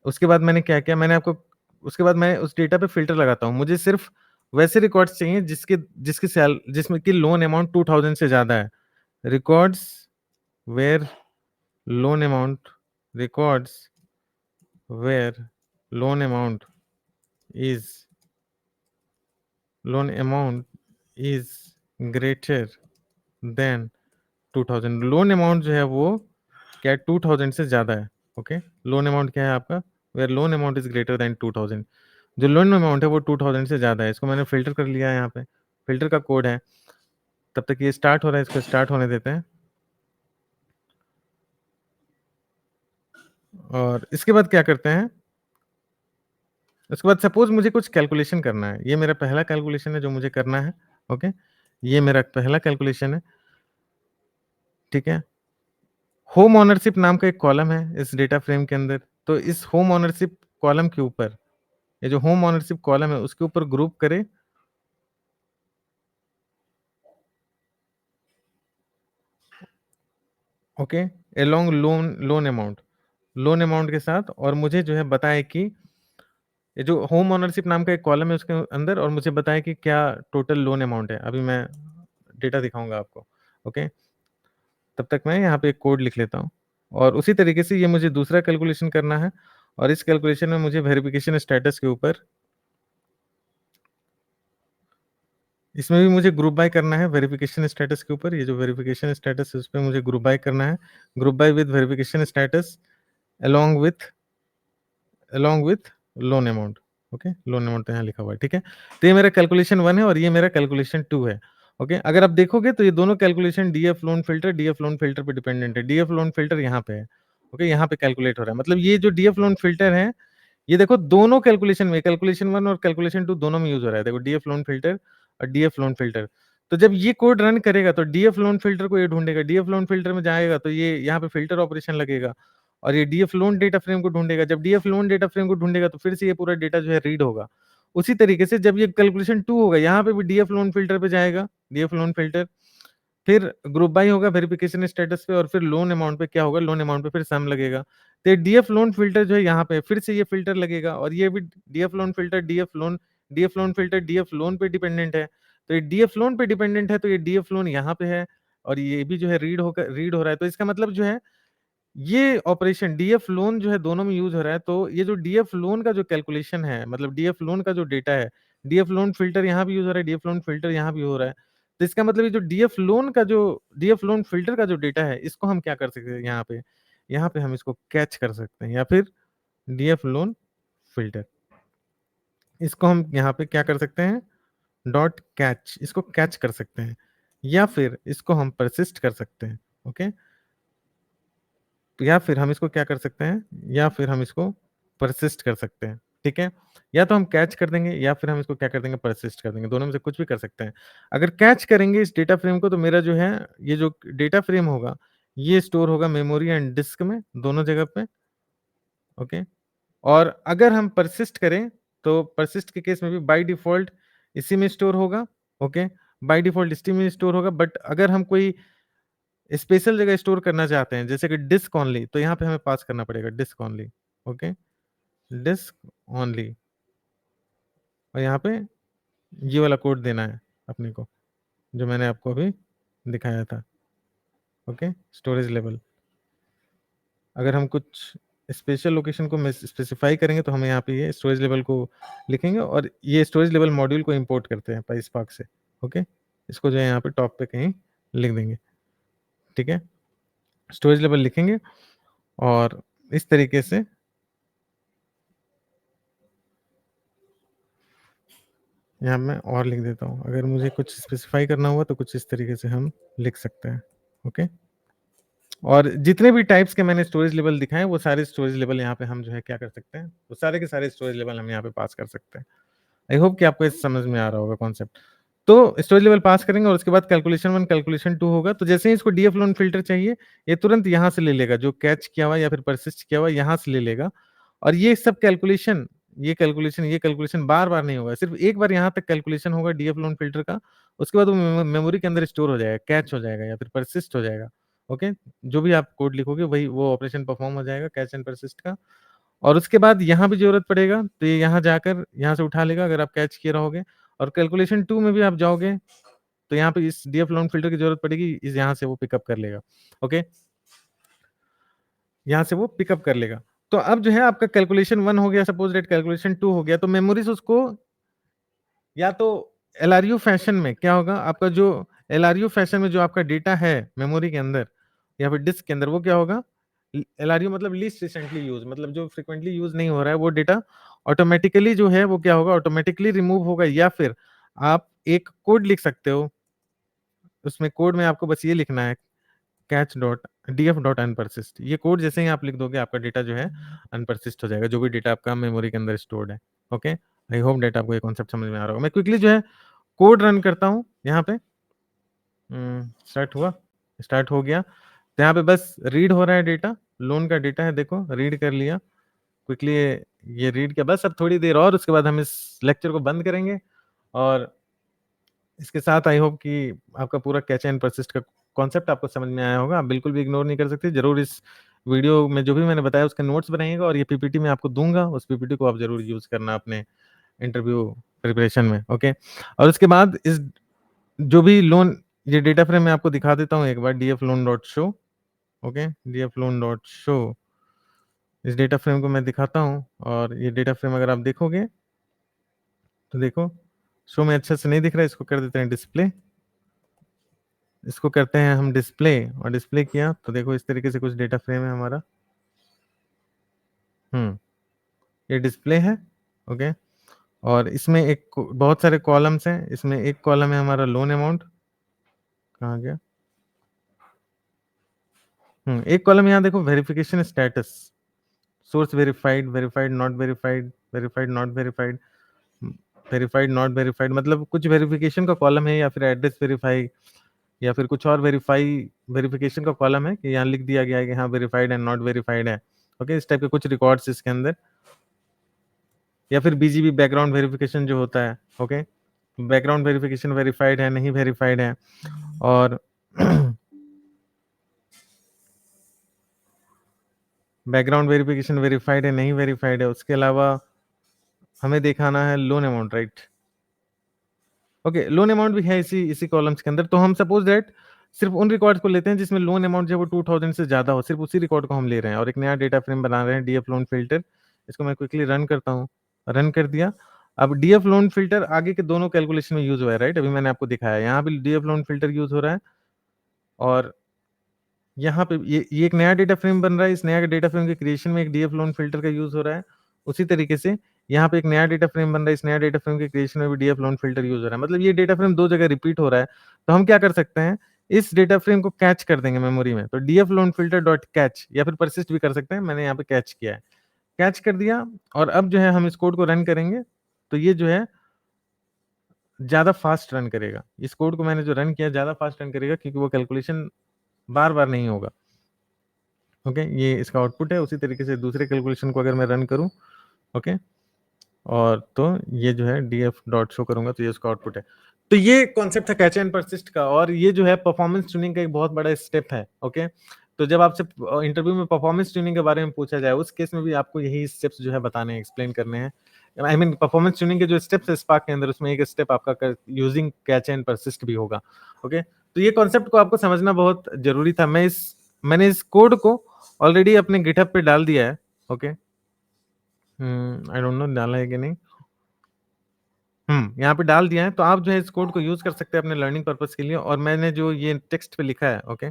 उसके बाद मैंने क्या किया, मैंने आपको उसके बाद मैं उस डेटा पे फ़िल्टर लगाता हूँ। मुझे सिर्फ़ वैसे रिकॉर्ड्स चाहिए जिसमें कि लोन अमाउंट 2000 से ज़्यादा है। Records where loan amount records where loan amount is loan amount is greater than 2000। Loan amount जो है वो क्या है, 2000 से ज़्यादा है, ओके। लोन अमाउंट क्या है आपका, where loan amount is greater than 2000। जो लोन अमाउंट है वो 2000 से ज़्यादा है। इसको मैंने फ़िल्टर कर लिया है यहाँ पे, फ़िल्टर का कोड है। तब तक ये स्टार्ट हो रहा है, इसको स्टार्ट होने देते हैं। और इसके बाद क्या करते हैं, उसके बाद सपोज़ मुझे कुछ कैलकुलेशन करना है। ये मेरा पहला कैलकुलेशन है जो मुझे करना है, ओके। ये मेरा पहला कैलकुलेशन है, ठीक है। होम ओनरशिप नाम का एक कॉलम है इस डेटा फ्रेम के अंदर। तो इस होम ओनरशिप कॉलम के ऊपर, ये जो होम ओनरशिप कॉलम है उसके ऊपर ग्रुप करें, okay, along loan amount, loan amount के साथ। और मुझे जो है बताएं कि ये जो होम ओनरशिप नाम का एक कॉलम है उसके अंदर, और मुझे बताएं कि क्या टोटल लोन अमाउंट है। अभी मैं डेटा दिखाऊंगा आपको, ओके। तब तक मैं यहाँ पे एक कोड लिख लेता हूँ। और उसी तरीके से ये मुझे दूसरा कैलकुलेशन करना है, और इस कैलकुलेशन में मुझे वेरिफिकेशन स्टेटस के ऊपर, इसमें भी मुझे ग्रुप बाय करना है वेरिफिकेशन स्टेटस के ऊपर। ये जो वेरिफिकेशन स्टेटस है उस पे मुझे ग्रुप बाय करना है, group by with verification status along with loan amount, okay. Loan amount तो यहाँ लिखा हुआ है, ठीक है। तो ये मेरा कैलकुलेशन 1 है और ये मेरा कैलकुलेशन 2 है, ओके। अगर आप देखोगे तो ये दोनों कैलकुलेशन डीएफ लोन फिल्टर पे डिपेंडेंट है। डीएफ लोन फिल्टर यहाँ पे है, ओके, यहाँ पे कैलकुलेट हो रहा है। मतलब ये जो डीएफ लोन फिल्टर है, ये देखो दोनों कैलकुलेशन में, कैलकुलेशन 1 और कैलकुलेशन 2 दोनों में यूज हो रहा है। देखो डीएफ लोन फिल्टर और डीएफ लोन फिल्टर। तो जब ये कोड रन करेगा तो डीएफ लोन फिल्टर को ये ढूंढेगा, डीएफ लोन फिल्टर में जाएगा तो ये यहाँ पे फिल्टर ऑपरेशन लगेगा और ये डीएफ लोन डेटा फ्रेम को ढूंढेगा। जब डीएफ लोन डेटा फ्रेम को ढूंढेगा तो फिर से ये पूरा डेटा जो है रीड होगा। उसी तरीके से जब ये कैलकुलेशन 2 होगा, यहाँ पे भी डीएफ लोन फिल्टर पे जाएगा, डीएफ लोन फिल्टर, फिर ग्रुप बाय होगा वेरिफिकेशन स्टेटस पे, और फिर लोन अमाउंट पे क्या होगा, लोन अमाउंट पे फिर सम लगेगा। तो ये डीएफ लोन फिल्टर जो है यहाँ पे फिर से ये फिल्टर लगेगा, और ये भी DF loan filter DF loan filter DF loan पे डिपेंडेंट है। तो ये डीएफ लोन पे डिपेंडेंट है, तो ये डीएफ लोन यहाँ पे है, और ये भी जो है रीड हो रहा है। तो इसका मतलब जो है ये ऑपरेशन डीएफ लोन जो है दोनों में यूज हो रहा है। तो ये जो डीएफ लोन का जो कैलकुलेशन है, मतलब डीएफ लोन का जो डेटा है, डीएफ लोन फिल्टर यहाँ भी यूज हो रहा है, डीएफ लोन फिल्टर यहाँ भी हो रहा है। तो इसका मतलब ये जो डीएफ लोन फिल्टर का जो डेटा है, इसको हम क्या कर सकते हैं, यहाँ पे हम इसको कैच कर सकते हैं, या फिर डीएफ लोन फिल्टर, इसको हम यहाँ पे क्या कर सकते हैं, डॉट कैच, इसको कैच कर सकते हैं, या फिर इसको हम परसिस्ट कर सकते हैं, ओके। तो या फिर हम इसको क्या कर सकते हैं, या फिर हम इसको परसिस्ट कर सकते हैं, ठीक है। या तो हम कैच कर देंगे, या फिर हम इसको क्या कर देंगे, परसिस्ट कर देंगे। दोनों में से कुछ भी कर सकते हैं। अगर कैच करेंगे इस डेटा फ्रेम को, तो मेरा जो है ये जो डेटा फ्रेम होगा, ये स्टोर होगा मेमोरी एंड डिस्क में, दोनों जगह पे, ओके। और अगर हम परसिस्ट करें, तो परसिस्ट के केस में भी बाय डिफॉल्ट इसी में स्टोर होगा, ओके। बाय डिफॉल्ट इसी में स्टोर होगा। बट अगर हम कोई स्पेशल जगह स्टोर करना चाहते हैं, जैसे कि डिस्क ओनली, तो यहाँ पे हमें पास करना पड़ेगा disk only, okay, disk only. और यहाँ पे ये वाला कोड देना है अपने को, जो मैंने आपको अभी दिखाया था, ओके। स्टोरेज लेवल, अगर हम कुछ स्पेशल लोकेशन को स्पेसिफाई करेंगे तो हमें यहाँ पे ये स्टोरेज लेवल को लिखेंगे, और ये स्टोरेज लेवल मॉड्यूल को इंपोर्ट करते हैं पाइस्पार्क से, ओके। इसको जो है यहाँ पे टॉप पे कहीं लिख देंगे, ठीक है। स्टोरेज लेवल लिखेंगे, और इस तरीके से यहाँ मैं और लिख देता हूँ। अगर मुझे कुछ स्पेसिफाई करना हुआ तो कुछ इस तरीके से हम लिख सकते हैं। ओके। और जितने भी टाइप्स के मैंने स्टोरेज लेवल दिखाए वो सारे स्टोरेज लेवल यहाँ पे हम जो है क्या कर सकते हैं, वो सारे के सारे स्टोरेज लेवल हम यहाँ पे पास कर सकते हैं। आई होप कि आपको इस समझ में आ रहा होगा कॉन्सेप्ट। तो स्टोरेज लेवल पास करेंगे और उसके बाद कैलकुलेशन 1 कैलकुलेशन 2 होगा। तो जैसे ही इसको डीएफ लोन फ़िल्टर चाहिए, ये तुरंत यहाँ से ले लेगा, जो कैच किया हुआ या फिर परसिस्ट किया हुआ यहाँ से ले लेगा। और ये सब कैलकुलेशन, ये कैलकुलेशन बार-बार नहीं होगा। सिर्फ़ एक बार यहाँ तक कैलकुलेशन होगा डीएफ लोन फ़िल्टर का, उसके बाद वो मेमोरी के अंदर स्टोर हो जाएगा, कैच हो जाएगा या फिर परसिस्ट हो जाएगा। ओके? जो भी आप कोड लिखोगे वही वो ऑपरेशन परफ़ॉर्म हो जाएगा कैच एंड परसिस्ट का। और उसके बाद यहाँ भी ज़रूरत पड़ेगा, तो ये यहाँ जाकर यहाँ से उठा लेगा अगर आप कैच किए रहोगे। और कैलकुलेशन 2 में भी आप जाओगे, तो यहाँ पे इस डीएफ लोन फ़िल्टर की ज़रूरत पड़ेगी, इस यहाँ से वो पिकअप कर लेगा। ओके? यहाँ से वो पिकअप कर लेगा। तो अब जो है आपका कैलकुलेशन 1 हो गया, सपोज़ दैट कैलकुलेशन 2 हो गया, तो मेमोरीज़ उसको या तो एलआरयू फैशन में क्या होगा, आपका जो एलआरयू फैशन में जो आपका डेटा है मेमोरी के अंदर या फिर डिस्क के अंदर, वो क्या होगा, एलआरयू मतलब लीस्ट रिसेंटली यूज, मतलब जो फ्रिक्वेंटली यूज नहीं हो रहा है वो डेटा ऑटोमेटिकली जो है वो क्या होगा, ऑटोमेटिकली रिमूव होगा। या फिर आप एक कोड लिख सकते हो, उसमें कोड में आपको बस ये लिखना है, कैच डॉट डीएफ डॉट अनपर्सिस्ट। ये कोड जैसे ही आप लिख दोगे आपका डेटा जो है अनपर्सिस्ट हो जाएगा, जो भी डेटा आपका मेमोरी के अंदर स्टोर्ड है। ओके, आई होप डेटा आपको ये कॉन्सेप्ट समझ में आ रहा होगा। मैं क्विकली जो है कोड रन करता हूँ यहाँ पे। स्टार्ट हुआ, स्टार्ट हो गया। तो यहाँ पे बस रीड हो रहा है डेटा, लोन का डेटा है, देखो रीड कर लिया क्विकली। ये रीड किया, बस अब थोड़ी देर और उसके बाद हम इस लेक्चर को बंद करेंगे। और इसके साथ आई होप कि आपका पूरा कैच एंड परसिस्ट का कॉन्सेप्ट आपको समझ में आया होगा। आप बिल्कुल भी इग्नोर नहीं कर सकते, जरूर इस वीडियो में जो भी मैंने बताया उसके नोट्स बनाइएगा, और ये पीपीटी मैं आपको दूंगा, उस पीपीटी को आप जरूर यूज करना अपने इंटरव्यू प्रिपरेशन में। ओके, और उसके बाद इस जो भी लोन, ये डेटा फ्रेम मैं आपको दिखा देता हूँ एक बार, DF loan dot show. Okay, DF loan dot show, इस डेटा फ्रेम को मैं दिखाता हूँ। और ये डेटा फ्रेम अगर आप देखोगे तो देखो शो में अच्छे से नहीं दिख रहा है, इसको कर देते हैं डिस्प्ले। इसको करते हैं हम डिस्प्ले, और डिस्प्ले किया तो देखो इस तरीके से कुछ डेटा फ्रेम है हमारा। ये डिस्प्ले है। ओके, और इसमें एक बहुत सारे कॉलम्स हैं। इसमें एक कॉलम है हमारा लोन अमाउंट, कहाँ गया, एक कॉलम यहाँ देखो verification status, source verified, verified not verified, verified not verified, verified not verified, मतलब कुछ वेरिफिकेशन का कॉलम है, या फिर एड्रेस वेरीफाई, या फिर कुछ और वेरिफिकेशन का कॉलम है कि यहाँ लिख दिया गया है कि हाँ वेरीफाइड एंड नॉट वेरीफाइड है। ओके, इस टाइप के कुछ रिकॉर्ड्स इसके अंदर। या फिर बीजीबी बैकग्राउंड वेरिफिकेशन जो होता है। ओके, बैकग्राउंड वेरिफिकेशन वेरीफाइड है नहीं वेरीफाइड है। और बैकग्राउंड वेरिफिकेशन वेरीफाइड है नहीं वेरीफाइड है। उसके अलावा हमें दिखाना है loan amount, right. Okay, loan amount भी है इसी इसी कॉलम्स के अंदर। तो हम सपोज दैट सिर्फ उन रिकॉर्ड्स को लेते हैं जिसमें लोन अमाउंट जो है वो 2000 से ज्यादा हो, सिर्फ उसी रिकॉर्ड को हम ले रहे हैं और एक नया डेटा फ्रेम बना रहे हैं, डीएफ लोन फिल्टर। इसको मैं क्विकली रन करता हूँ, रन कर दिया। अब डीएफ लोन फिल्टर आगे के दोनों कैलकुलेशन में यूज हुआ है, राइट। अभी मैंने आपको दिखाया, यहाँ भी डीएफ लोन फिल्टर यूज हो रहा है, और यहाँ पे ये एक नया डेटा फ्रेम बन रहा है। इस नया डेटा फ्रेम के क्रिएशन में एक डीएफ लोन फिल्टर का यूज हो रहा है। उसी तरीके से यहाँ पे एक नया डेटा फ्रेम बन रहा है, इस नया डेटा फ्रेम के क्रिएशन में भी डीएफ लोन फिल्टर यूज हो रहा है। मतलब ये डेटा फ्रेम दो जगह रिपीट हो रहा है। तो हम क्या कर सकते हैं, इस डेटा फ्रेम को कैच कर देंगे मेमोरी में। तो DF loan filter dot catch, या फिर परसिस्ट भी कर सकते हैं, मैंने यहाँ पे कैच किया है, कैच कर दिया। और अब जो है हम इस कोड को रन करेंगे, तो ये जो है ज्यादा फास्ट रन करेगा। इस कोड को मैंने जो रन किया ज्यादा फास्ट रन करेगा, क्योंकि वो कैलकुलेशन बार बार नहीं होगा। ओके, ये इसका आउटपुट है। उसी तरीके से दूसरे कैलकुलेशन को अगर मैं रन करूं, ओके, और तो ये जो है डीएफ डॉट शो करूंगा तो ये उसका आउटपुट है। तो ये कॉन्सेप्ट है कैच एंड परसिस्ट का, और ये जो है परफॉर्मेंस ट्यूनिंग का एक बहुत बड़ा स्टेप है। ओके, तो जब आपसे इंटरव्यू में परफॉर्मेंस ट्यूनिंग के बारे में पूछा जाए, उस केस में भी आपको यही स्टेप्स जो है बताने हैं, एक्सप्लेन करने हैं। आई मीन परफॉर्मेंस ट्यूनिंग के जो स्टेप्स है स्पार्क के अंदर, उसमें एक स्टेप आपका यूजिंग कैच एंड परसिस्ट भी होगा। ओके, तो ये कॉन्सेप्ट को आपको समझना बहुत जरूरी था। मैंने इस कोड को ऑलरेडी अपने गिटहब पे डाल दिया है। ओके, आई डोंट नो डाला है कि नहीं। यहाँ पे डाल दिया है, तो आप जो है इस कोड को यूज कर सकते हैं अपने लर्निंग पर्पस के लिए। और मैंने जो ये टेक्स्ट पे लिखा है, ओके,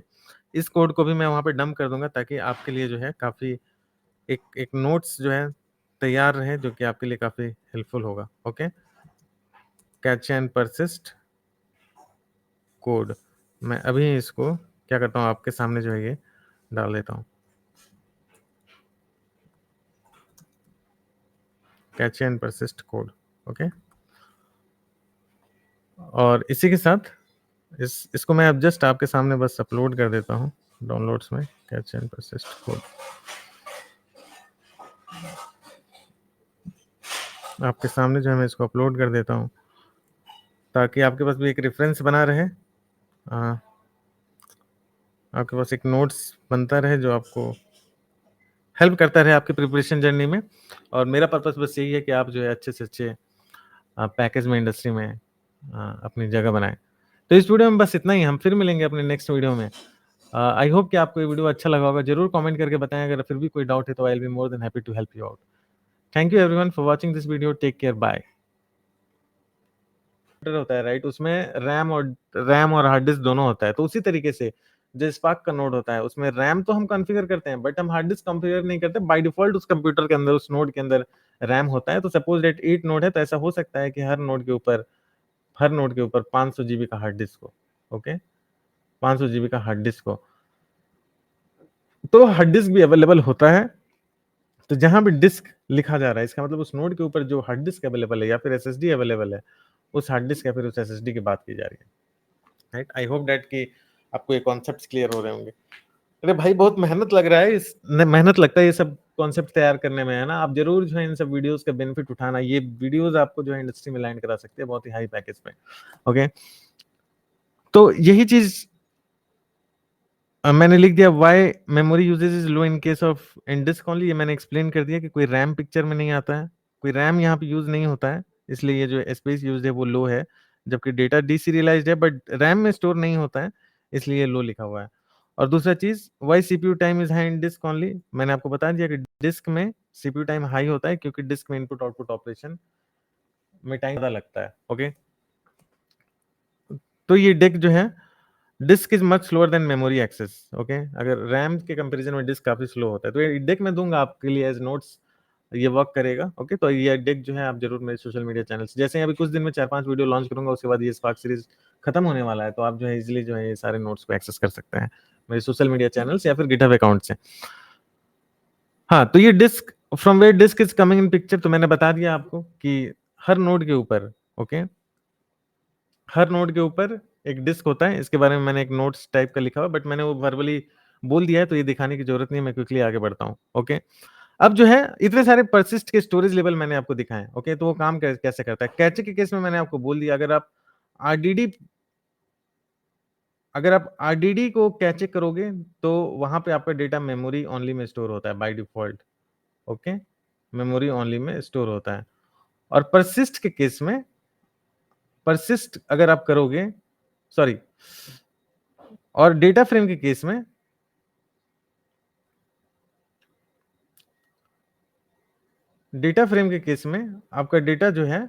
इस कोड को भी मैं वहां पे डंप कर दूंगा, ताकि आपके लिए जो है काफी एक एक नोट्स जो है तैयार रहे, जो कि आपके लिए काफी हेल्पफुल होगा। Okay, catch and persist code, मैं अभी इसको क्या करता हूँ, आपके सामने जो है ये डाल देता हूँ, cache and persist code. Okay, और इसी के साथ इसको मैं अब जस्ट आपके सामने बस अपलोड कर देता हूँ डाउनलोड्स में, कैच एंड परसिस्ट कोड आपके सामने जो है मैं इसको अपलोड कर देता हूँ, ताकि आपके पास भी एक रेफरेंस बना रहे, आपके पास एक नोट्स बनता रहे जो आपको हेल्प करता रहे आपकी प्रिपरेशन जर्नी में। और मेरा पर्पस बस यही है कि आप जो है अच्छे से अच्छे पैकेज में, इंडस्ट्री में अपनी जगह बनाएं। तो इस वीडियो में बस इतना ही, हम फिर मिलेंगे अपने नेक्स्ट वीडियो में। आई होप कि आपको ये वीडियो अच्छा लगा होगा। जरूर कमेंट करके बताएं, अगर फिर भी कोई डाउट है तो I will be more than happy to help you out. Thank you everyone for watching this video, take care, bye. होता है राइट, उसमें रैम और हार्ड डिस्क दोनों होता है। तो उसी तरीके से जो स्पार्क का नोड होता है उसमें रैम तो हम कॉन्फ़िगर करते हैं, बट हम हार्ड डिस्क कॉन्फ़िगर नहीं करते। बाय डिफॉल्ट उस कंप्यूटर के अंदर, उस नोड के अंदर रैम होता है। तो सपोज दैट 8 नोड है, तो ऐसा हो सकता है कि हर नोड के ऊपर 500 जीबी का हार्ड डिस्क हो। ओके, 500 जीबी का हार्ड डिस्क हो, तो हार्ड डिस्क भी अवेलेबल होता है। तो जहां भी डिस्क लिखा जा रहा है, इसका मतलब उस नोड के ऊपर जो हार्ड डिस्क अवेलेबल है या फिर एसएसडी अवेलेबल है, उस हार्ड डिस्क या फिर उस एसएसडी की बात की जा रही है। राइट, आई होप दैट कि आपको ये कॉन्सेप्ट्स क्लियर हो रहे होंगे। अरे भाई, बहुत मेहनत लग रहा है, मेहनत लगता है ये सब कॉन्सेप्ट तैयार करने में, है ना। आप जरूर जो है इन सब वीडियोस का बेनिफिट उठाना। ये वीडियोस आपको जो है इंडस्ट्री में लैंड करा सकते हैं बहुत ही हाई पैकेज पे। ओके, तो यही चीज मैंने लिख दिया, why memory usage is low in case of in disk only. ये मैंने एक्सप्लेन कर दिया कि कोई रैम पिक्चर में नहीं आता है, कोई रैम यहाँ पे यूज नहीं होता है, इसलिए ये जो स्पेस यूज है वो लो है। जबकि डेटा डीसीरियलाइज्ड है बट रैम में स्टोर नहीं होता है, इसलिए लो लिखा हुआ है। और दूसरा चीज, why CPU time is high in disk only, मैंने आपको बता दिया कि डिस्क में सीपीयू टाइम हाई होता है क्योंकि डिस्क में इनपुट आउटपुट ऑपरेशन में टाइम ज्यादा लगता है। ओके, तो ये डिस्क जो है, disk is much slower than memory access. Okay, अगर रैम के कंपैरिजन में डिस्क काफी स्लो होता है, तो ये डिक मैं दूंगा आपके लिए एज नोट्स, ये वर्क करेगा। ओके, तो ये डिक जो है आप जरूर मेरे सोशल मीडिया चैनल्स, जैसे अभी कुछ दिन में 4-5 वीडियो लॉन्च करूंगा, उसके बाद ये स्पार्क सीरीज खत्म होने वाला है, तो आप जो है इजिली जो है ये सारे नोट्स को एक्सेस कर सकते हैं मेरे सोशल मीडिया चैनल्स या फिर गिटहब अकाउंट से। हाँ, तो ये disk, from where disk is coming in picture, तो मैंने बता दिया आपको कि हर नोड के ऊपर, ओके, हर नोड के ऊपर एक डिस्क होता है। इसके बारे में मैंने एक नोट्स टाइप का लिखा हुआ, बट मैंने वो वर्बली बोल दिया है, तो ये दिखाने की जरूरत नहीं है। मैं क्विकली आगे बढ़ता हूँ। ओके, अब जो है इतने सारे परसिस्ट के स्टोरेज लेवल मैंने आपको दिखाए। ओके, तो वो काम कैसे करता है। कैचे के केस में मैंने आपको बोल दिया, आरडीडी अगर आप आरडीडी को कैचे करोगे तो वहां पे आपका डेटा मेमोरी ओनली में स्टोर होता है by default. Okay, memory only में स्टोर होता है। और परसिस्ट के केस में, परसिस्ट अगर आप करोगे, सॉरी, और डेटा फ्रेम के केस में, डेटा फ्रेम के केस में आपका डेटा जो है